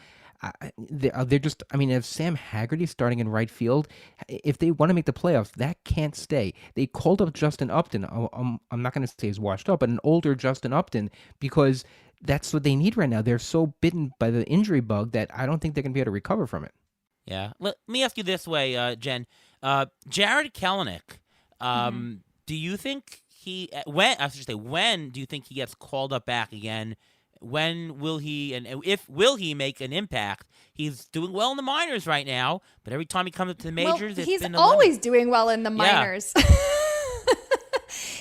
S2: they're just, if Sam Haggerty's starting in right field, if they want to make the playoffs, that can't stay. They called up Justin Upton. I'm not going to say he's washed up, but an older Justin Upton, because that's what they need right now. They're so bitten by the injury bug that I don't think they're going to be able to recover from it.
S1: Yeah. Let me ask you this way, Jen. Jared Kelenic, do you think when do you think he gets called up back again? When will he, and if will he make an impact? He's doing well in the minors right now, but every time he comes up to the majors, it's
S3: he's
S1: been
S3: always doing well in the minors.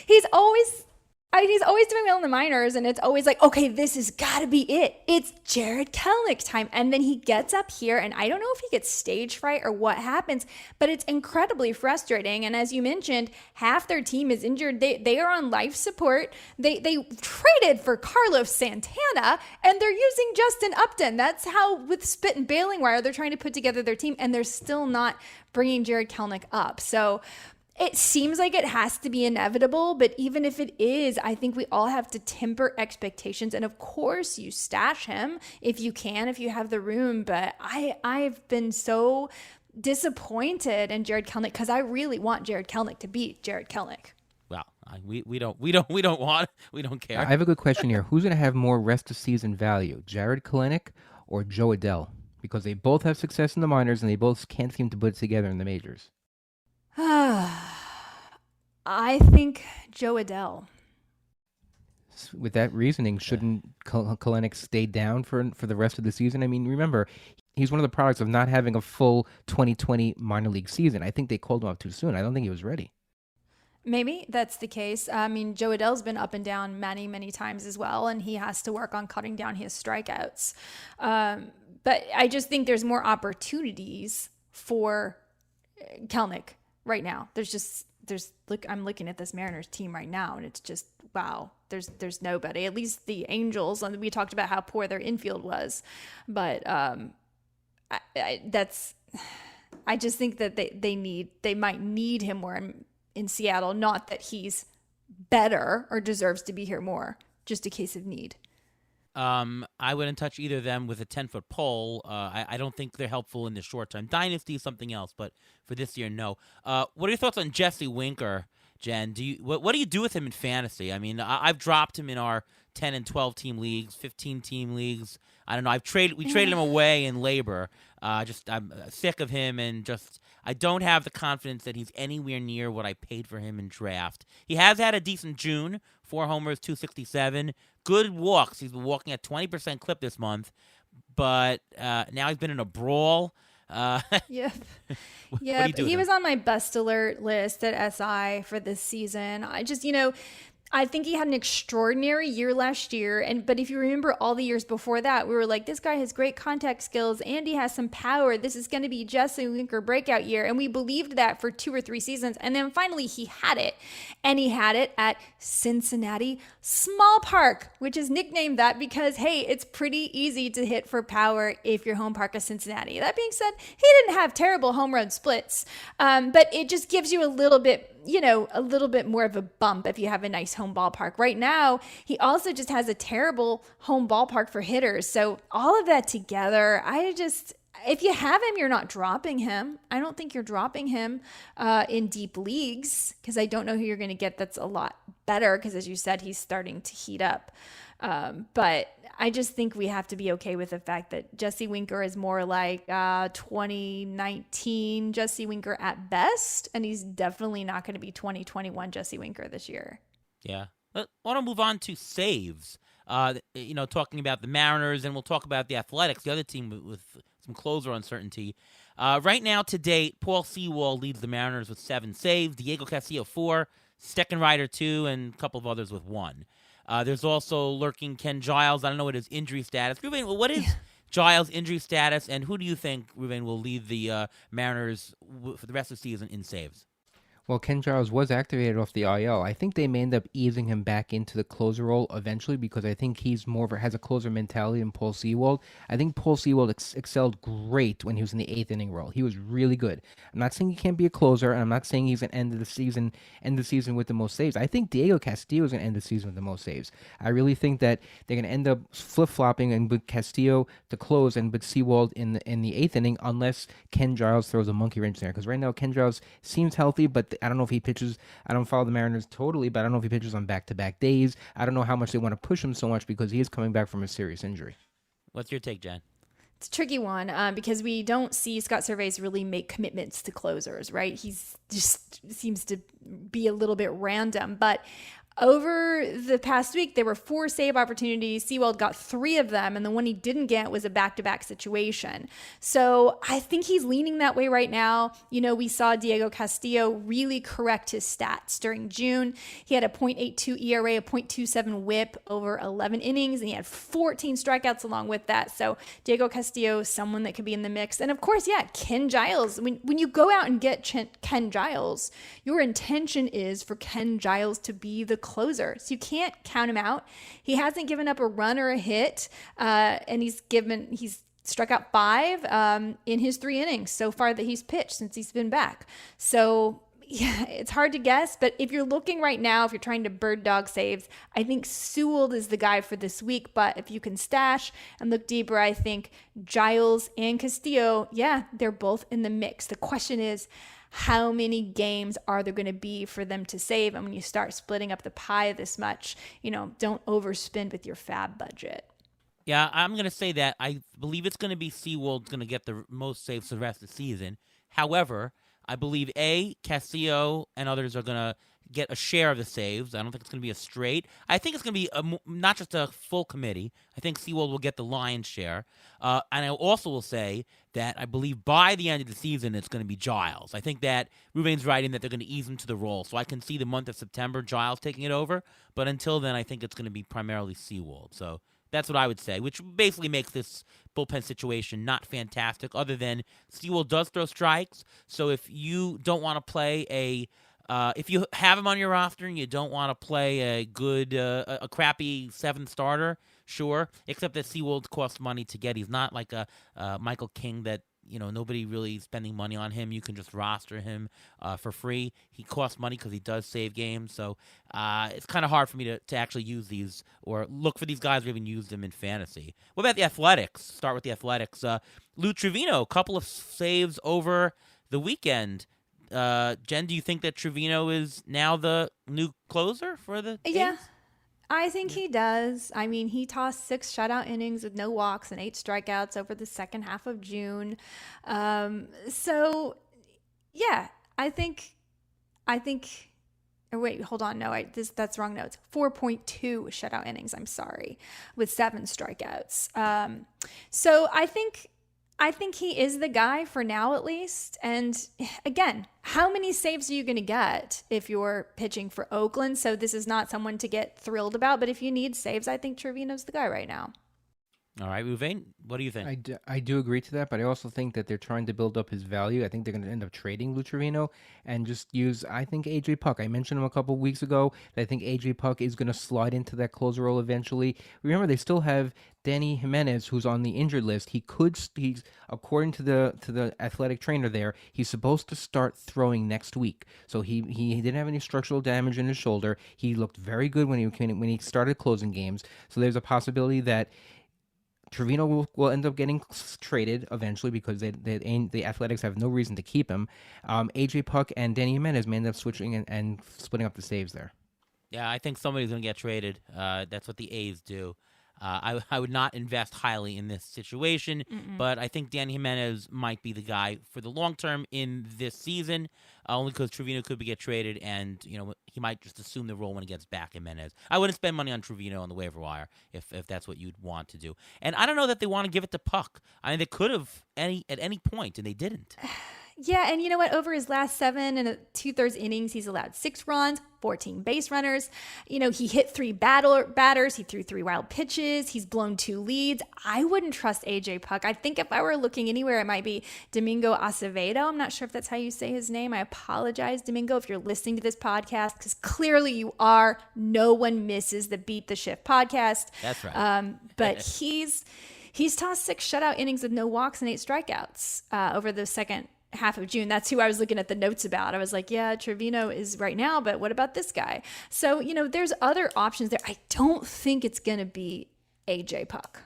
S3: He's always doing well in the minors, and it's always like, okay, this has got to be it. It's Jared Kelenic time. And then he gets up here, and I don't know if he gets stage fright or what happens, but it's incredibly frustrating. And as you mentioned, half their team is injured. They are on life support. They traded for Carlos Santana, and they're using Justin Upton. That's how, with spit and baling wire, they're trying to put together their team, and they're still not bringing Jared Kelenic up. So it seems like it has to be inevitable, but even if it is, I think we all have to temper expectations. And of course, you stash him if you can, if you have the room. But I've been so disappointed in Jared Kelenic because I really want Jared Kelenic to beat Jared Kelenic.
S1: Well, we don't care.
S2: I have a good question here. Who's going to have more rest of season value, Jared Kelenic or Joe Adell? Because they both have success in the minors and they both can't seem to put it together in the majors.
S3: I think Joe Adell.
S2: With that reasoning, shouldn't Kelenic stay down for the rest of the season? Remember, he's one of the products of not having a full 2020 minor league season. I think they called him up too soon. I don't think he was ready.
S3: Maybe that's the case. Joe Adell's been up and down many, many times as well, and he has to work on cutting down his strikeouts. But I just think there's more opportunities for Kelenic right now. I'm looking at this Mariners team right now, and it's just, wow, there's nobody. At least the Angels, and we talked about how poor their infield was, but I just think that they might need him more in Seattle. Not that he's better or deserves to be here more, just a case of need.
S1: I wouldn't touch either of them with a 10-foot pole. I don't think they're helpful in the short term. Dynasty is something else, but for this year, no. What are your thoughts on Jesse Winker, Jen? What do you do with him in fantasy? I've dropped him in our 10 and 12 team leagues, 15 team leagues. I don't know. We traded him away in labor. I'm sick of him, and I don't have the confidence that he's anywhere near what I paid for him in draft. He has had a decent June, 4 homers, 267, good walks. He's been walking at 20% clip this month, but now he's been in a brawl.
S3: Yeah. He was on my best alert list at SI for this season. I think he had an extraordinary year last year. But if you remember all the years before that, we were like, this guy has great contact skills and he has some power. This is going to be Jesse Winker breakout year. And we believed that for 2 or 3 seasons. And then finally he had it. And he had it at Cincinnati Small Park, which is nicknamed that because, hey, it's pretty easy to hit for power if your home park is Cincinnati. That being said, he didn't have terrible home run splits. But it just gives you a little bit more of a bump if you have a nice home ballpark. Right now, he also just has a terrible home ballpark for hitters. So all of that together, if you have him, you're not dropping him. I don't think you're dropping him in deep leagues because I don't know who you're going to get that's a lot better because, as you said, he's starting to heat up. But I just think we have to be okay with the fact that Jesse Winker is more like 2019 Jesse Winker at best, and he's definitely not going to be 2021 Jesse Winker this year.
S1: Yeah. I want to move on to saves. Talking about the Mariners, and we'll talk about the Athletics, the other team with some closer uncertainty. Right now, to date, Paul Sewald leads the Mariners with 7 saves, Diego Castillo 4, Steckenrider 2, and a couple of others with 1. There's also lurking Ken Giles. I don't know what his injury status. Ruben, what is Giles' injury status, and who do you think, Ruben, will lead the Mariners for the rest of the season in saves?
S2: Well, Ken Giles was activated off the IL. I think they may end up easing him back into the closer role eventually because I think he's has a closer mentality than Paul Sewald. I think Paul Sewald excelled great when he was in the 8th inning role. He was really good. I'm not saying he can't be a closer, and I'm not saying he's going to end the season with the most saves. I think Diego Castillo is going to end the season with the most saves. I really think that they're going to end up flip-flopping and with Castillo to close and with Sewald in the 8th inning unless Ken Giles throws a monkey wrench there because right now Ken Giles seems healthy, but I don't know if he pitches. I don't follow the Mariners totally, but I don't know if he pitches on back-to-back days. I don't know how much they want to push him so much because he is coming back from a serious injury.
S1: What's your take, Jen?
S3: It's a tricky one because we don't see Scott Servais really make commitments to closers, right? He's just seems to be a little bit random, but over the past week, there were 4 save opportunities. Sewald got 3 of them, and the one he didn't get was a back-to-back situation. So I think he's leaning that way right now. We saw Diego Castillo really correct his stats during June. He had a .82 ERA, a .27 WHIP over 11 innings, and he had 14 strikeouts along with that. So Diego Castillo is someone that could be in the mix. And of course, Ken Giles. When you go out and get Ken Giles, your intention is for Ken Giles to be the closer. So you can't count him out. He hasn't given up a run or a hit, and he's struck out 5 in his 3 innings so far that he's pitched since he's been back. So yeah, it's hard to guess, but if you're looking right now, if you're trying to bird dog saves, I think Sewald is the guy for this week. But if you can stash and look deeper, I think Giles and Castillo, they're both in the mix. The question is, how many games are there going to be for them to save? And when you start splitting up the pie this much, don't overspend with your fab budget.
S1: Yeah, I'm going to say that I believe it's going to be Sewald's going to get the most saves for the rest of the season. However, I believe Castillo and others are going to get a share of the saves. I don't think it's going to be a straight. I think it's going to be not just a full committee. I think Sewald will get the lion's share. And I also will say that I believe by the end of the season, it's going to be Giles. I think that Ruben's right in that they're going to ease him to the role. So I can see the month of September, Giles taking it over. But until then, I think it's going to be primarily Sewald. So that's what I would say, which basically makes this bullpen situation not fantastic, other than Sewald does throw strikes. So if you don't want to play if you have him on your roster and you don't want to play a crappy 7th starter, sure. Except that Sewald costs money to get. He's not like a Michael King that nobody really spending money on him. You can just roster him for free. He costs money because he does save games. So it's kind of hard for me to actually use these or look for these guys or even use them in fantasy. What about the Athletics? Start with the Athletics. Lou Trevino, a couple of saves over the weekend. Jen, do you think that Trevino is now the new closer for the A's?
S3: I think he does. I mean, he tossed 6 shutout innings with no walks and 8 strikeouts over the second half of June. I think. Oh, wait, hold on. No, that's wrong notes. 4.2 shutout innings. I'm sorry, with 7 strikeouts. So I think he is the guy for now, at least. And again, how many saves are you going to get if you're pitching for Oakland? So this is not someone to get thrilled about. But if you need saves, I think Trevino's the guy right now.
S1: All right, Ruvain, what do you think?
S2: I do agree to that, but I also think that they're trying to build up his value. I think they're going to end up trading Lou Trevino and just use, I think, A.J. Puck. I mentioned him a couple weeks ago. I think A.J. Puck is going to slide into that closer role eventually. Remember, they still have Danny Jimenez, who's on the injured list. He's according to the athletic trainer there, he's supposed to start throwing next week. So he didn't have any structural damage in his shoulder. He looked very good when he started closing games. So there's a possibility that Trevino will end up getting traded eventually because the Athletics have no reason to keep him. AJ Puck and Danny Jimenez may end up switching and splitting up the saves there.
S1: Yeah, I think somebody's going to get traded. That's what the A's do. I would not invest highly in this situation, but I think Danny Jimenez might be the guy for the long term in this season, only because Trevino could get traded, and he might just assume the role when he gets back. Jimenez, I wouldn't spend money on Trevino on the waiver wire if that's what you'd want to do. And I don't know that they want to give it to Puck. I mean, they could have at any point, and they didn't.
S3: Yeah, and you know what? Over his last 7 and 2/3 innings, he's allowed 6 runs, 14 base runners. He hit 3 batters. He threw 3 wild pitches. He's blown 2 leads. I wouldn't trust AJ Puck. I think if I were looking anywhere, it might be Domingo Acevedo. I'm not sure if that's how you say his name. I apologize, Domingo, if you're listening to this podcast, because clearly you are. No one misses the Beat the Shift podcast.
S1: That's right.
S3: But he's tossed 6 shutout innings with no walks and 8 strikeouts over the second half of June. That's who I was looking at the notes about. I was like, yeah, Trevino is right now, but what about this guy? So, there's other options there. I don't think it's going to be AJ Puck.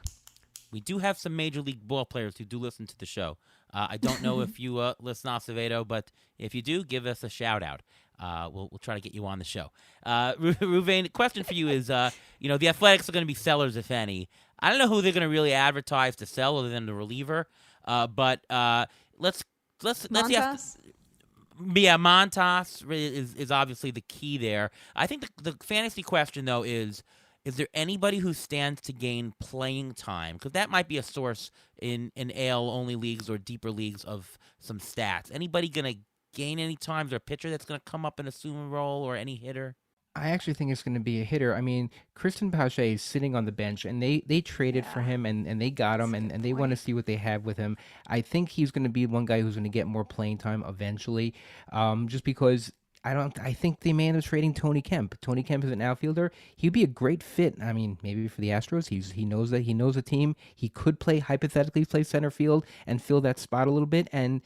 S1: We do have some Major League ball players who do listen to the show. I don't know if you listen to Acevedo, but if you do, give us a shout out. We'll try to get you on the show. Ruvain, question for you is, the Athletics are going to be sellers, if any. I don't know who they're going to really advertise to sell other than the reliever, but let's
S3: Montas?
S1: Montas is obviously the key there. I think the fantasy question, though, is there anybody who stands to gain playing time? Because that might be a source in AL-only leagues or deeper leagues of some stats. Anybody going to gain any time? Is there a pitcher that's going to come up and assume a role, or any hitter?
S2: I actually think it's going to be a hitter. I mean, Kristen Pache is sitting on the bench, and they traded for him, and they got him, and they want to see what they have with him. I think he's going to be one guy who's going to get more playing time eventually, just because I think they may end up trading Tony Kemp. Tony Kemp is an outfielder. He'd be a great fit. I mean, maybe for the Astros. He knows the team. He could hypothetically play center field and fill that spot a little bit, and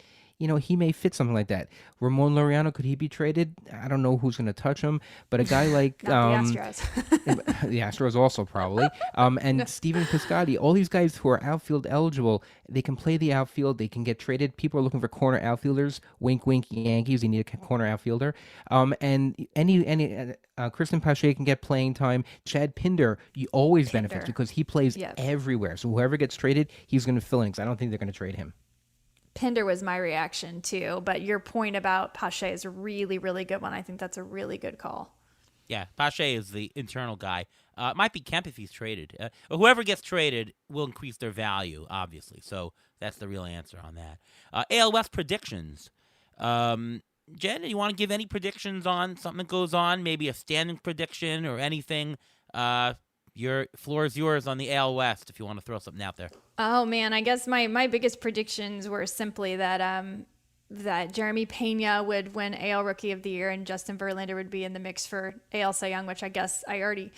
S2: he may fit something like that. Ramon Laureano, could he be traded? I don't know who's going to touch him, but a guy like
S3: the Astros.
S2: The Astros also probably, and Steven Piscotty, all these guys who are outfield eligible, they can play the outfield. They can get traded. People are looking for corner outfielders. Wink, wink, Yankees. You need a corner outfielder. And any Kristen Pache can get playing time. Chad Pinder, you always benefits because he plays everywhere. So whoever gets traded, he's going to fill in. Because I don't think they're going to trade him.
S3: Pinder was my reaction too, but your point about Pache is a really, really good one. I think that's a really good call.
S1: Yeah, Pache is the internal guy. Might be Kemp if he's traded. Whoever gets traded will increase their value, obviously. So that's the real answer on that. AL West predictions. Jen, do you want to give any predictions on something that goes on? Maybe a standing prediction or anything? Your floor is yours on the AL West if you want to throw something out there.
S3: Oh man, I guess my biggest predictions were simply that that Jeremy Pena would win AL Rookie of the Year and Justin Verlander would be in the mix for AL Cy Young, which I guess I already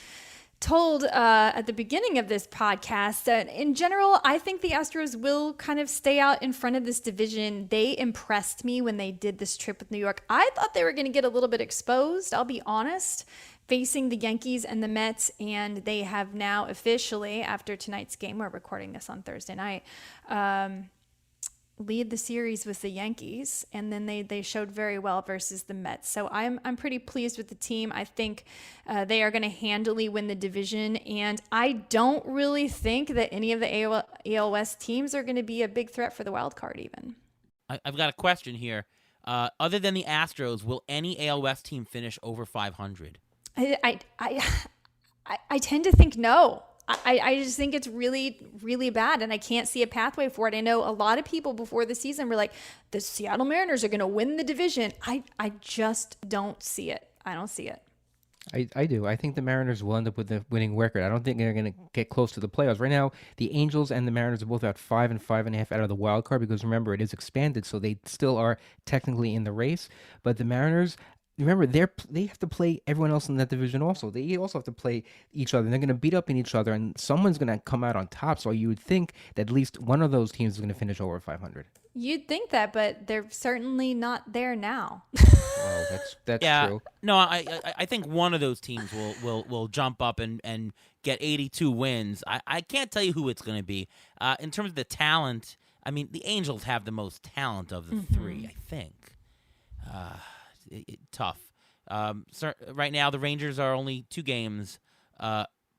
S3: told at the beginning of this podcast. That in general, I think the Astros will kind of stay out in front of this division. They impressed me when they did this trip with New York. I thought they were going to get a little bit exposed, I'll be honest, facing the Yankees and the Mets, and they have now officially, after tonight's game, we're recording this on Thursday night, lead the series with the Yankees, and then they showed very well versus the Mets. So I'm pretty pleased with the team. I think they are going to handily win the division, and I don't really think that any of the AL West teams are going to be a big threat for the wild card even.
S1: I've got a question here. Other than the Astros, will any AL West team finish over 500?
S3: I tend to think no. I just think it's really, really bad, and I can't see a pathway for it. I know a lot of people before the season were like, the Seattle Mariners are going to win the division. I just don't see it. I don't see it.
S2: I do. I think the Mariners will end up with the winning record. I don't think they're going to get close to the playoffs. Right now, the Angels and the Mariners are both at 5 and 5.5 out of the wild card because, remember, it is expanded, so they still are technically in the race. But the Mariners, remember they have to play everyone else in that division also. They also have to play each other. And they're going to beat up in each other, and someone's going to come out on top. So you would think that at least one of those teams is going to finish over 500.
S3: You'd think that, but they're certainly not there now.
S2: Well, that's
S1: Yeah,
S2: true.
S1: no, I think one of those teams will jump up and get 82 wins. I can't tell you who it's going to be. In terms of the talent, I mean, the Angels have the most talent of the three, I think. Uh, Tough. Right now, the Rangers are only 2 games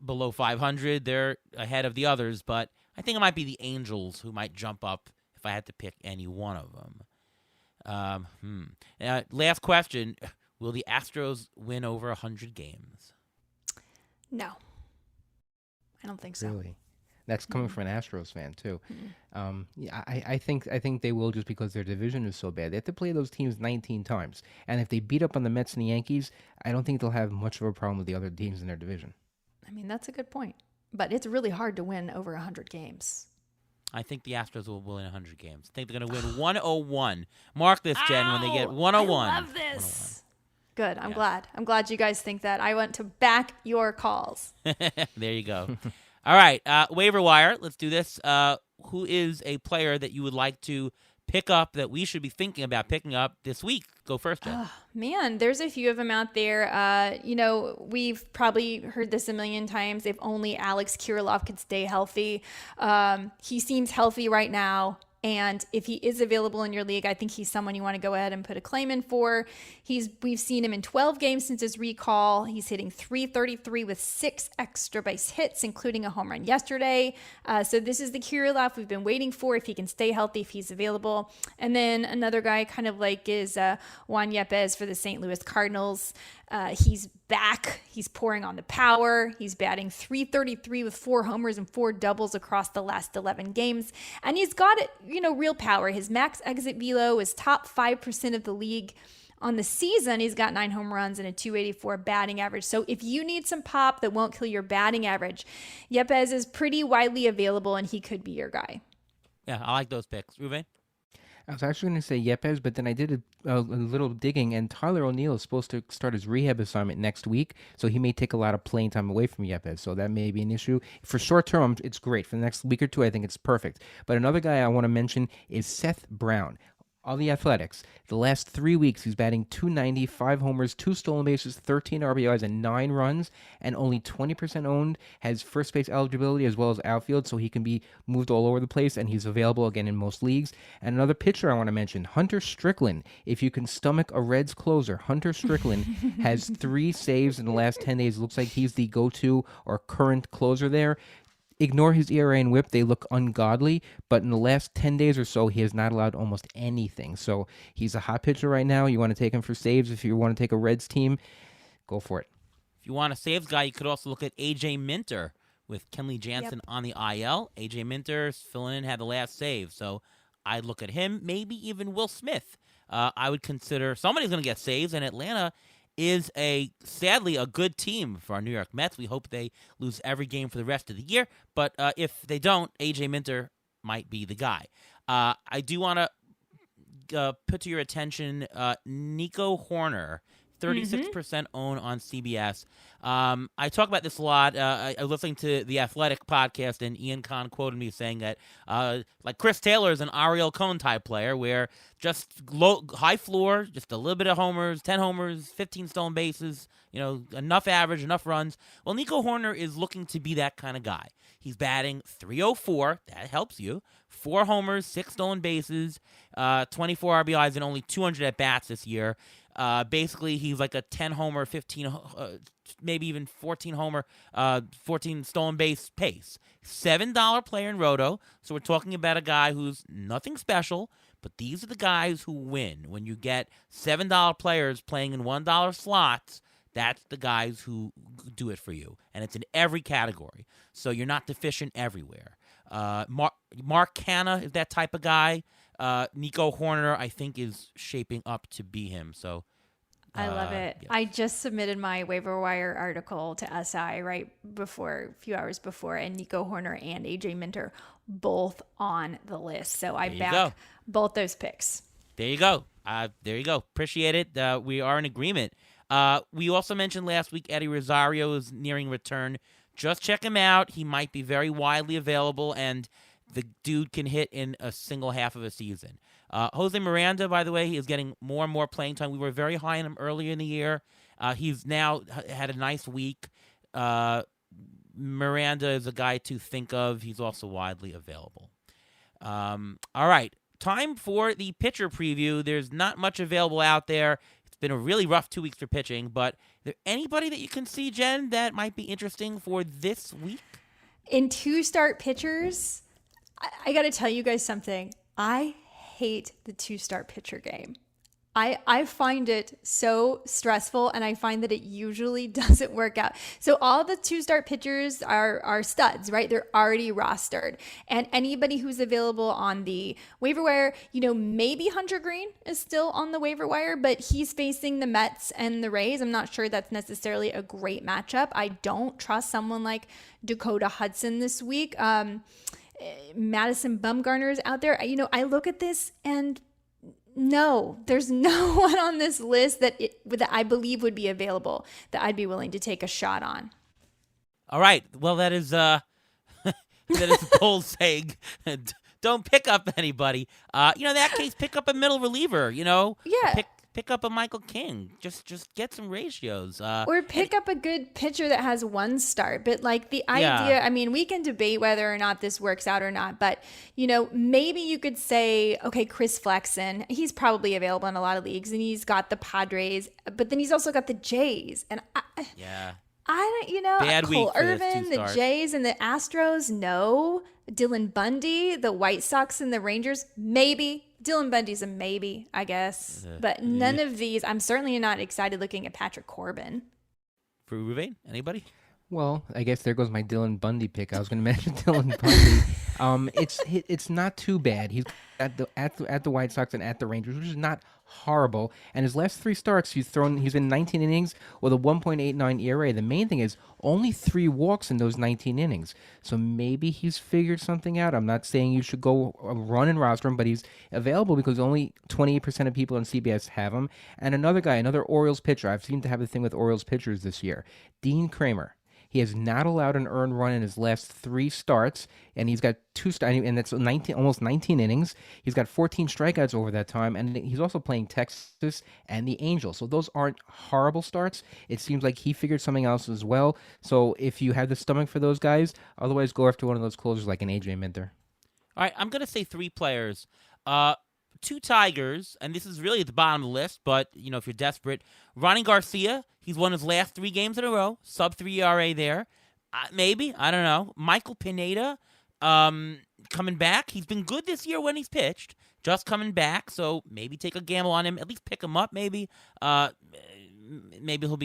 S1: below 500. They're ahead of the others, but I think it might be the Angels who might jump up if I had to pick any one of them. Last question. Will the Astros win over 100 games?
S3: No, I don't think so.
S2: Really. That's coming from an Astros fan too. Yeah, I think they will, just because their division is so bad. They have to play those teams 19 times, and if they beat up on the Mets and the Yankees, I don't think they'll have much of a problem with the other teams in their division.
S3: I mean, that's a good point. But it's really hard to win over 100 games.
S1: I think the Astros will win 100 games. I think they're going to win 101. Mark this, Jen, when they get 101.
S3: I love this. Good. I'm glad. I'm glad you guys think that. I want to back your calls.
S1: There you go. All right, waiver wire. Let's do this. Who is a player that you would like to pick up that we should be thinking about picking up this week? Go first, Jen.
S3: Man, there's a few of them out there. We've probably heard this a million times. If only Alex Kirilloff could stay healthy. He seems healthy right now. And if he is available in your league, I think he's someone you want to go ahead and put a claim in for. We've seen him in 12 games since his recall. He's hitting .333 with 6 extra base hits, including a home run yesterday. So this is the Kirilloff we've been waiting for, if he can stay healthy, if he's available. And then another guy kind of like is Juan Yepez for the St. Louis Cardinals. He's back. He's pouring on the power. He's batting .333 with 4 homers and 4 doubles across the last 11 games. And he's got it, real power. His max exit velo is top 5% of the league. On the season, he's got 9 home runs and a .284 batting average. So if you need some pop that won't kill your batting average, Yepez is pretty widely available, and he could be your guy.
S1: Yeah, I like those picks. Ruben?
S2: I was actually going to say Yepes, but then I did a little digging, and Tyler O'Neill is supposed to start his rehab assignment next week, so he may take a lot of playing time away from Yepes, so that may be an issue. For short term, it's great. For the next week or two, I think it's perfect. But another guy I want to mention is Seth Brown. On the Athletics, the last 3 weeks, he's batting .290, 5 homers, 2 stolen bases, 13 RBIs, and 9 runs, and only 20% owned, has first base eligibility as well as outfield, so he can be moved all over the place, and he's available again in most leagues. And another pitcher I want to mention, Hunter Strickland. If you can stomach a Reds closer, Hunter Strickland has 3 saves in the last 10 days. Looks like he's the go-to or current closer there. Ignore his ERA and whip. They look ungodly, but in the last 10 days or so, he has not allowed almost anything. So he's a hot pitcher right now. You want to take him for saves. If you want to take a Reds team, go for it.
S1: If you want a saves guy, you could also look at A.J. Minter with Kenley Jansen on the IL. A.J. Minter filling in, had the last save. So I'd look at him, maybe even Will Smith. I would consider somebody's going to get saves, and Atlanta is sadly a good team for our New York Mets. We hope they lose every game for the rest of the year, but if they don't, A.J. Minter might be the guy. I do want to put to your attention Nico Horner, 36% owned on CBS. I talk about this a lot. I was listening to the Athletic podcast, and Ian Kahn quoted me saying that like Chris Taylor is an Ariel Cohn type player, where just high floor, just a little bit of homers, 10 homers, 15 stolen bases, enough average, enough runs. Well, Nico Horner is looking to be that kind of guy. He's batting .304. That helps you. 4 homers, 6 stolen bases, 24 RBIs, and only 200 at bats this year. Basically, he's like a 10 homer, 15, maybe even 14 homer, 14 stolen base pace. $7 player in Roto. So we're talking about a guy who's nothing special, but these are the guys who win. When you get $7 players playing in $1 slots, that's the guys who do it for you. And it's in every category. So you're not deficient everywhere. Mark Canha is that type of guy. Nico Horner, I think, is shaping up to be him. So
S3: I love it.
S1: Yeah.
S3: I just submitted my waiver wire article to SI right before, a few hours before, and Nico Horner and AJ Minter both on the list. So I back both those picks.
S1: There you go. There you go. Appreciate it. We are in agreement. We also mentioned last week Eddie Rosario is nearing return. Just check him out. He might be very widely available, and the dude can hit in a single half of a season. Jose Miranda, by the way, he is getting more and more playing time. We were very high on him earlier in the year. He's now had a nice week. Miranda is a guy to think of. He's also widely available. All right. Time for the pitcher preview. There's not much available out there. It's been a really rough 2 weeks for pitching, but is there anybody that you can see, Jen, that might be interesting for this week?
S3: In 2-start pitchers, I got to tell you guys something. I hate the 2-start pitcher game. I find it so stressful, and I find that it usually doesn't work out. So all the 2-start pitchers are studs, right? They're already rostered. And anybody who's available on the waiver wire, maybe Hunter Green is still on the waiver wire, but he's facing the Mets and the Rays. I'm not sure that's necessarily a great matchup. I don't trust someone like Dakota Hudson this week. Madison Bumgarner is out there. I look at this and no, there's no one on this list that I believe would be available that I'd be willing to take a shot on.
S1: All right. Well, that is that is bold saying. Don't pick up anybody. In that case, pick up a middle reliever.
S3: Yeah.
S1: Pick up a Michael King. Just get some ratios.
S3: Or pick up a good pitcher that has 1 start. But the idea, I mean, we can debate whether or not this works out or not. But, maybe you could say, okay, Chris Flexen, he's probably available in a lot of leagues. And he's got the Padres. But then he's also got the Jays. And I don't,
S1: Bad
S3: Cole
S1: week for this
S3: Irvin, the
S1: 2-start.
S3: Jays and the Astros, no. Dylan Bundy, the White Sox and the Rangers, maybe. Dylan Bundy's a maybe, I guess. But none of these, I'm certainly not excited looking at Patrick Corbin.
S1: For Ruvain, anybody?
S2: Well, I guess there goes my Dylan Bundy pick. I was going to mention Dylan Bundy. It's not too bad. He's at the White Sox and at the Rangers, which is not horrible. And his last 3 starts, he's in 19 innings with a 1.89 ERA. The main thing is only 3 walks in those 19 innings. So maybe he's figured something out. I'm not saying you should go run and roster him, but he's available because only 28% of people on CBS have him. And another Orioles pitcher. I've seemed to have a thing with Orioles pitchers this year. Dean Kramer. He has not allowed an earned run in his last 3 starts, and he's got 2 starts, and that's almost 19 innings. He's got 14 strikeouts over that time, and he's also playing Texas and the Angels. So those aren't horrible starts. It seems like he figured something else as well. So if you have the stomach for those guys, otherwise go after one of those closers like an AJ Minter.
S1: All right, I'm going to say 3 players. 2 Tigers, and this is really at the bottom of the list, but, if you're desperate. Ronnie Garcia, he's won his last 3 games in a row. Sub-3 ERA there. Maybe. I don't know. Michael Pineda, coming back. He's been good this year when he's pitched. Just coming back, so maybe take a gamble on him. At least pick him up, maybe. Maybe he'll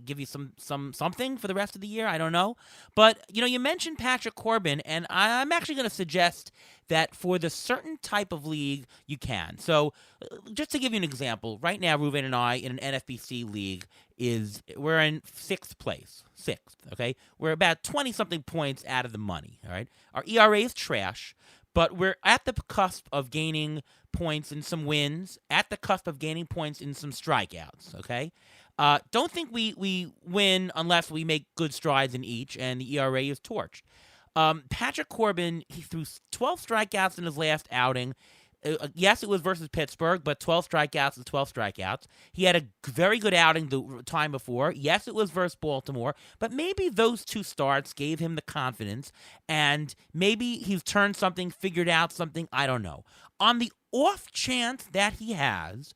S1: give you something for the rest of the year. I don't know. But, you mentioned Patrick Corbin, and I'm actually going to suggest that for the certain type of league, you can. So, just to give you an example, right now, Ruben and I, in an NFBC league, we're in 6th place. 6th, okay? We're about 20-something points out of the money, all right? Our ERA is trash, but we're at the cusp of gaining points in some wins, at the cusp of gaining points in some strikeouts, okay? Don't think we win unless we make good strides in each, and the ERA is torched. Patrick Corbin, he threw 12 strikeouts in his last outing. Yes, it was versus Pittsburgh, but 12 strikeouts is 12 strikeouts. He had a very good outing the time before. Yes, it was versus Baltimore, but maybe those 2 starts gave him the confidence, and maybe he's turned something, figured out something, I don't know. On the off chance that he has,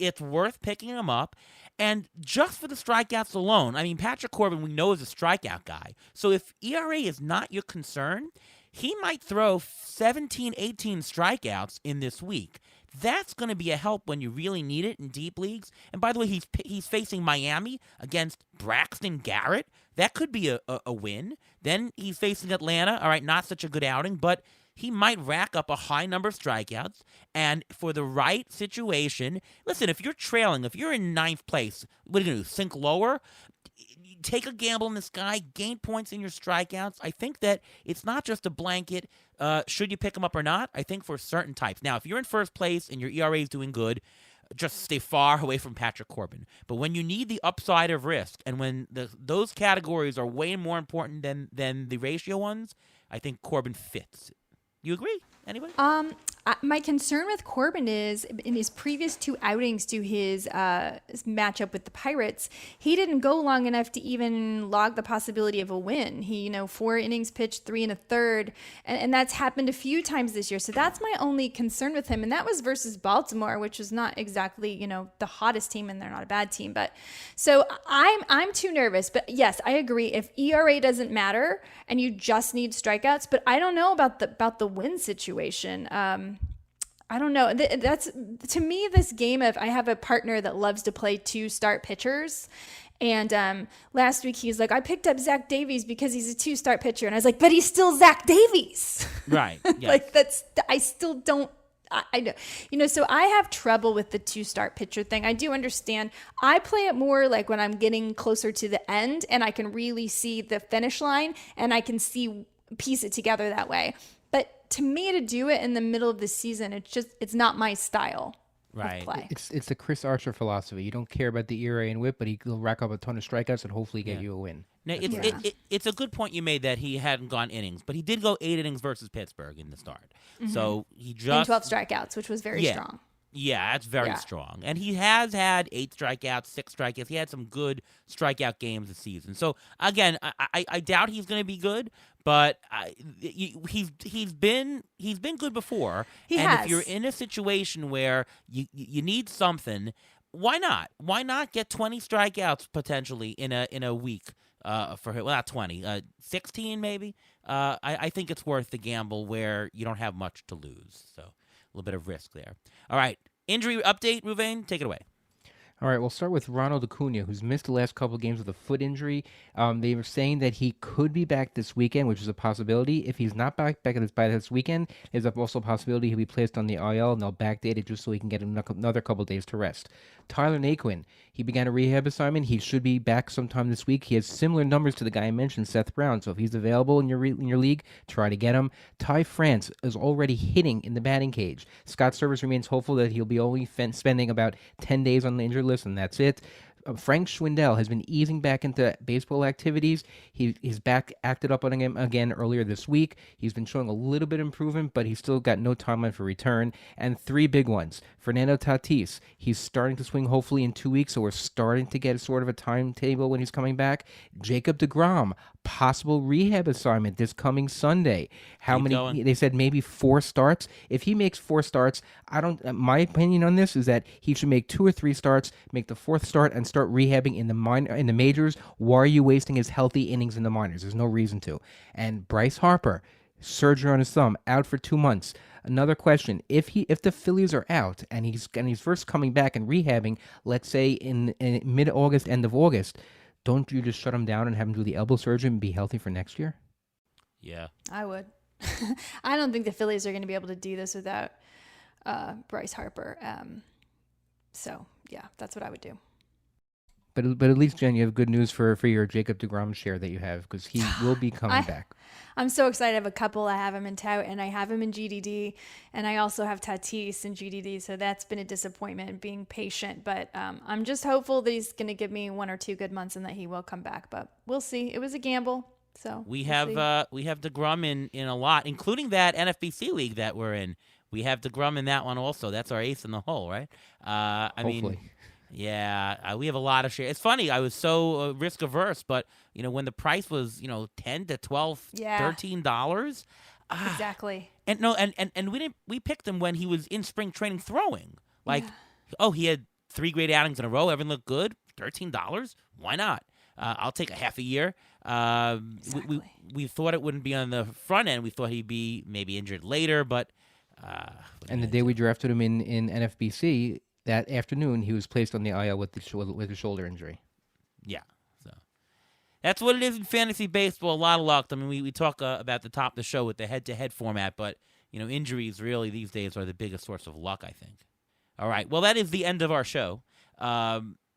S1: it's worth picking him up. And just for the strikeouts alone, I mean, Patrick Corbin, we know, is a strikeout guy. So if ERA is not your concern, he might throw 17, 18 strikeouts in this week. That's going to be a help when you really need it in deep leagues. And by the way, he's facing Miami against Braxton Garrett. That could be a win. Then he's facing Atlanta. All right, not such a good outing, but he might rack up a high number of strikeouts. And for the right situation, listen, if you're trailing, if you're in 9th place, what are you going to do, sink lower? take a gamble on this guy, gain points in your strikeouts. I think that it's not just a blanket. Should you pick him up or not? I think for certain types. Now, if you're in first place and your ERA is doing good, just stay far away from Patrick Corbin. But when you need the upside of risk, and when those categories are way more important than the ratio ones, I think Corbin fits. You agree? Anybody?
S3: My concern with Corbin is in his previous 2 outings to his matchup with the Pirates, he didn't go long enough to even log the possibility of a win. He, 4 innings pitched, 3 1/3, and that's happened a few times this year. So that's my only concern with him, and that was versus Baltimore, which was not exactly the hottest team, and they're not a bad team. But so I'm too nervous. But yes, I agree. If ERA doesn't matter and you just need strikeouts, but I don't know about the win situation. I don't know. That's, to me, this game of, I have a partner that loves to play 2-start pitchers. And last week he's like, I picked up Zach Davies because he's a 2-start pitcher. And I was like, but he's still Zach Davies.
S1: Right. Yes.
S3: Like I still don't. I know. So I have trouble with the 2-start pitcher thing. I do understand. I play it more like when I'm getting closer to the end and I can really see the finish line and I can piece it together that way. But to me, to do it in the middle of the season, it's not my style
S1: Right.
S3: of play.
S2: It's the Chris Archer philosophy. You don't care about the ERA and WHIP, but he'll rack up a ton of strikeouts and hopefully get you a win.
S1: Now, it's a good point you made that he hadn't gone innings, but he did go 8 innings versus Pittsburgh in the start. So he just...
S3: And 12 strikeouts, which was very strong.
S1: Yeah, that's very strong. And he has had 8 strikeouts, 6 strikeouts. He had some good strikeout games this season. So, again, I doubt he's going to be good, but he's been good before.
S3: He
S1: and
S3: has.
S1: If you're in a situation where you need something, why not? Why not get 20 strikeouts potentially in a week for him? Well, not 20, 16 maybe. I think it's worth the gamble where you don't have much to lose. So a little bit of risk there. All right, injury update, Ruvain, take it away.
S2: All right, we'll start with Ronald Acuna, who's missed the last couple of games with a foot injury. They were saying that he could be back this weekend, which is a possibility. If he's not back by this weekend, there's also a possibility he'll be placed on the IL, and they'll backdate it just so he can get another couple of days to rest. Tyler Naquin, he began a rehab assignment. He should be back sometime this week. He has similar numbers to the guy I mentioned, Seth Brown. So if he's available in your league, try to get him. Ty France is already hitting in the batting cage. Scott Service remains hopeful that he'll be only spending about 10 days on the injured list, and that's it. Frank Schwindel has been easing back into baseball activities. He's back acted up on him again earlier this week. He's been showing a little bit of improvement, but he's still got no timeline for return. And 3 big ones. Fernando Tatis, he's starting to swing hopefully in 2 weeks, so we're starting to get sort of a timetable when he's coming back. Jacob deGrom, possible rehab assignment this coming Sunday. How
S1: Keep
S2: many?
S1: going.
S2: They said maybe 4 starts. If he makes 4 starts, my opinion on this is that he should make 2 or 3 starts, make the 4th start, and start rehabbing in the majors. Why are you wasting his healthy innings in the minors? There's no reason to. And Bryce Harper, surgery on his thumb, out for 2 months. Another question: if the Phillies are out and he's first coming back and rehabbing, let's say in mid-August, end of August, don't you just shut him down and have him do the elbow surgery and be healthy for next year?
S1: Yeah.
S3: I would. I don't think the Phillies are going to be able to do this without Bryce Harper. So, yeah, that's what I would do.
S2: But at least, Jen, you have good news for your Jacob deGrom share that you have, because he will be coming back.
S3: I'm so excited. I have a couple. I have him in Tout, and I have him in GDD, and I also have Tatis in GDD, so that's been a disappointment, being patient. But I'm just hopeful that he's going to give me 1 or 2 good months and that he will come back. But we'll see. It was a gamble. So
S1: We have DeGrom in a lot, including that NFBC league that we're in. We have DeGrom in that one also. That's our ace in the hole, right?
S2: Hopefully.
S1: Yeah, we have a lot of shares. It's funny. I was so risk averse, but when the price was $10 to $12, $13,
S3: exactly.
S1: And we picked him when he was in spring training throwing. Like, he had 3 great outings in a row. Everything looked good. $13, why not? I'll take a half a year.
S3: Exactly.
S1: We thought it wouldn't be on the front end. We thought he'd be maybe injured later, but.
S2: And the day we drafted him in NFBC, that afternoon he was placed on the IL with a shoulder injury.
S1: Yeah, so that's what it is in fantasy baseball. A lot of luck. I mean, we talk about the top of the show with the head-to-head format, but injuries really these days are the biggest source of luck, I think. All right, well, that is the end of our show.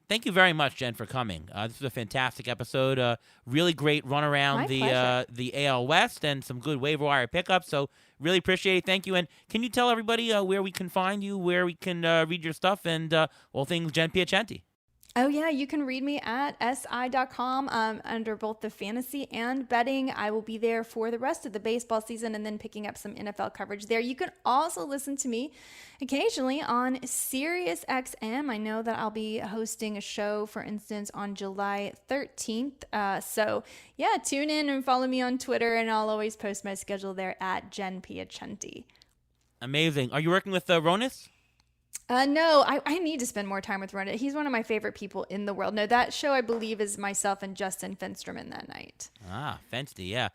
S1: Thank you very much, Jen, for coming. This was a fantastic episode. Really great run around
S3: My pleasure.
S1: the AL West and some good waiver wire pickups. So really appreciate it. Thank you. And can you tell everybody where we can find you, where we can read your stuff, and all things Jen Piacenti?
S3: Oh, yeah, you can read me at si.com under both the fantasy and betting. I will be there for the rest of the baseball season and then picking up some NFL coverage there. You can also listen to me occasionally on Sirius XM. I know that I'll be hosting a show, for instance, on July 13th. So, yeah, tune in and follow me on Twitter, and I'll always post my schedule there at Jen Piacenti.
S1: Amazing. Are you working with Ronis?
S3: No, I need to spend more time with Ron. He's one of my favorite people in the world. No, that show, I believe, is myself and Justin Fensterman that night.
S1: Ah, Fensty, yeah.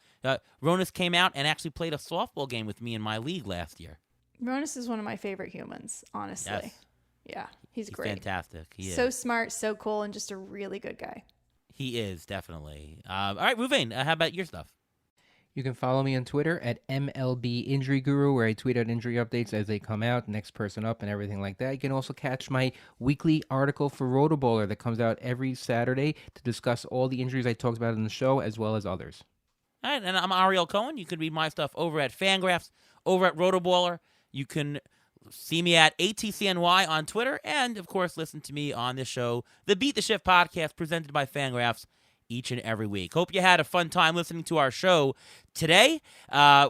S1: Ronis came out and actually played a softball game with me in my league last year.
S3: Ronus is one of my favorite humans, honestly.
S1: Yes.
S3: Yeah, he's great.
S1: Fantastic. He is.
S3: So smart, so cool, and just a really good guy.
S1: He is, definitely. All right, Ruvain, how about your stuff?
S2: You can follow me on Twitter at MLB Injury Guru, where I tweet out injury updates as they come out, next person up, and everything like that. You can also catch my weekly article for Rotoballer that comes out every Saturday to discuss all the injuries I talked about in the show, as well as others.
S1: All right, and I'm Ariel Cohen. You can read my stuff over at Fangraphs, over at Rotoballer. You can see me at ATCNY on Twitter, and, of course, listen to me on this show, the Beat the Shift podcast, presented by Fangraphs, each and every week. Hope you had a fun time listening to our show today.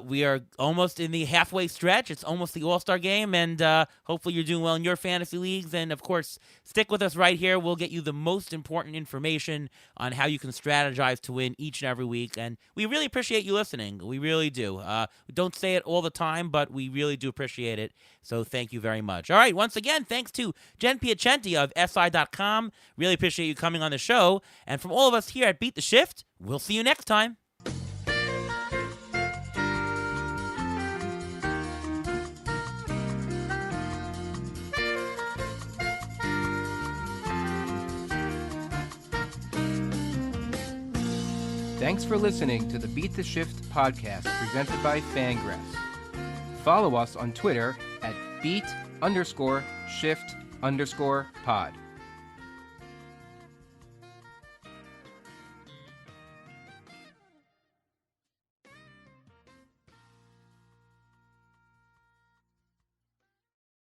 S1: We are almost in the halfway stretch. It's almost the All-Star game, and hopefully you're doing well in your fantasy leagues. And, of course, stick with us right here. We'll get you the most important information on how you can strategize to win each and every week. And we really appreciate you listening. We really do. We don't say it all the time, but we really do appreciate it. So thank you very much. All right, once again, thanks to Jen Piacenti of SI.com. Really appreciate you coming on the show. And from all of us here at Beat the Shift, we'll see you next time.
S2: Thanks for listening to the Beat the Shift podcast presented by Fangraphs. Follow us on Twitter at beat_shift_pod.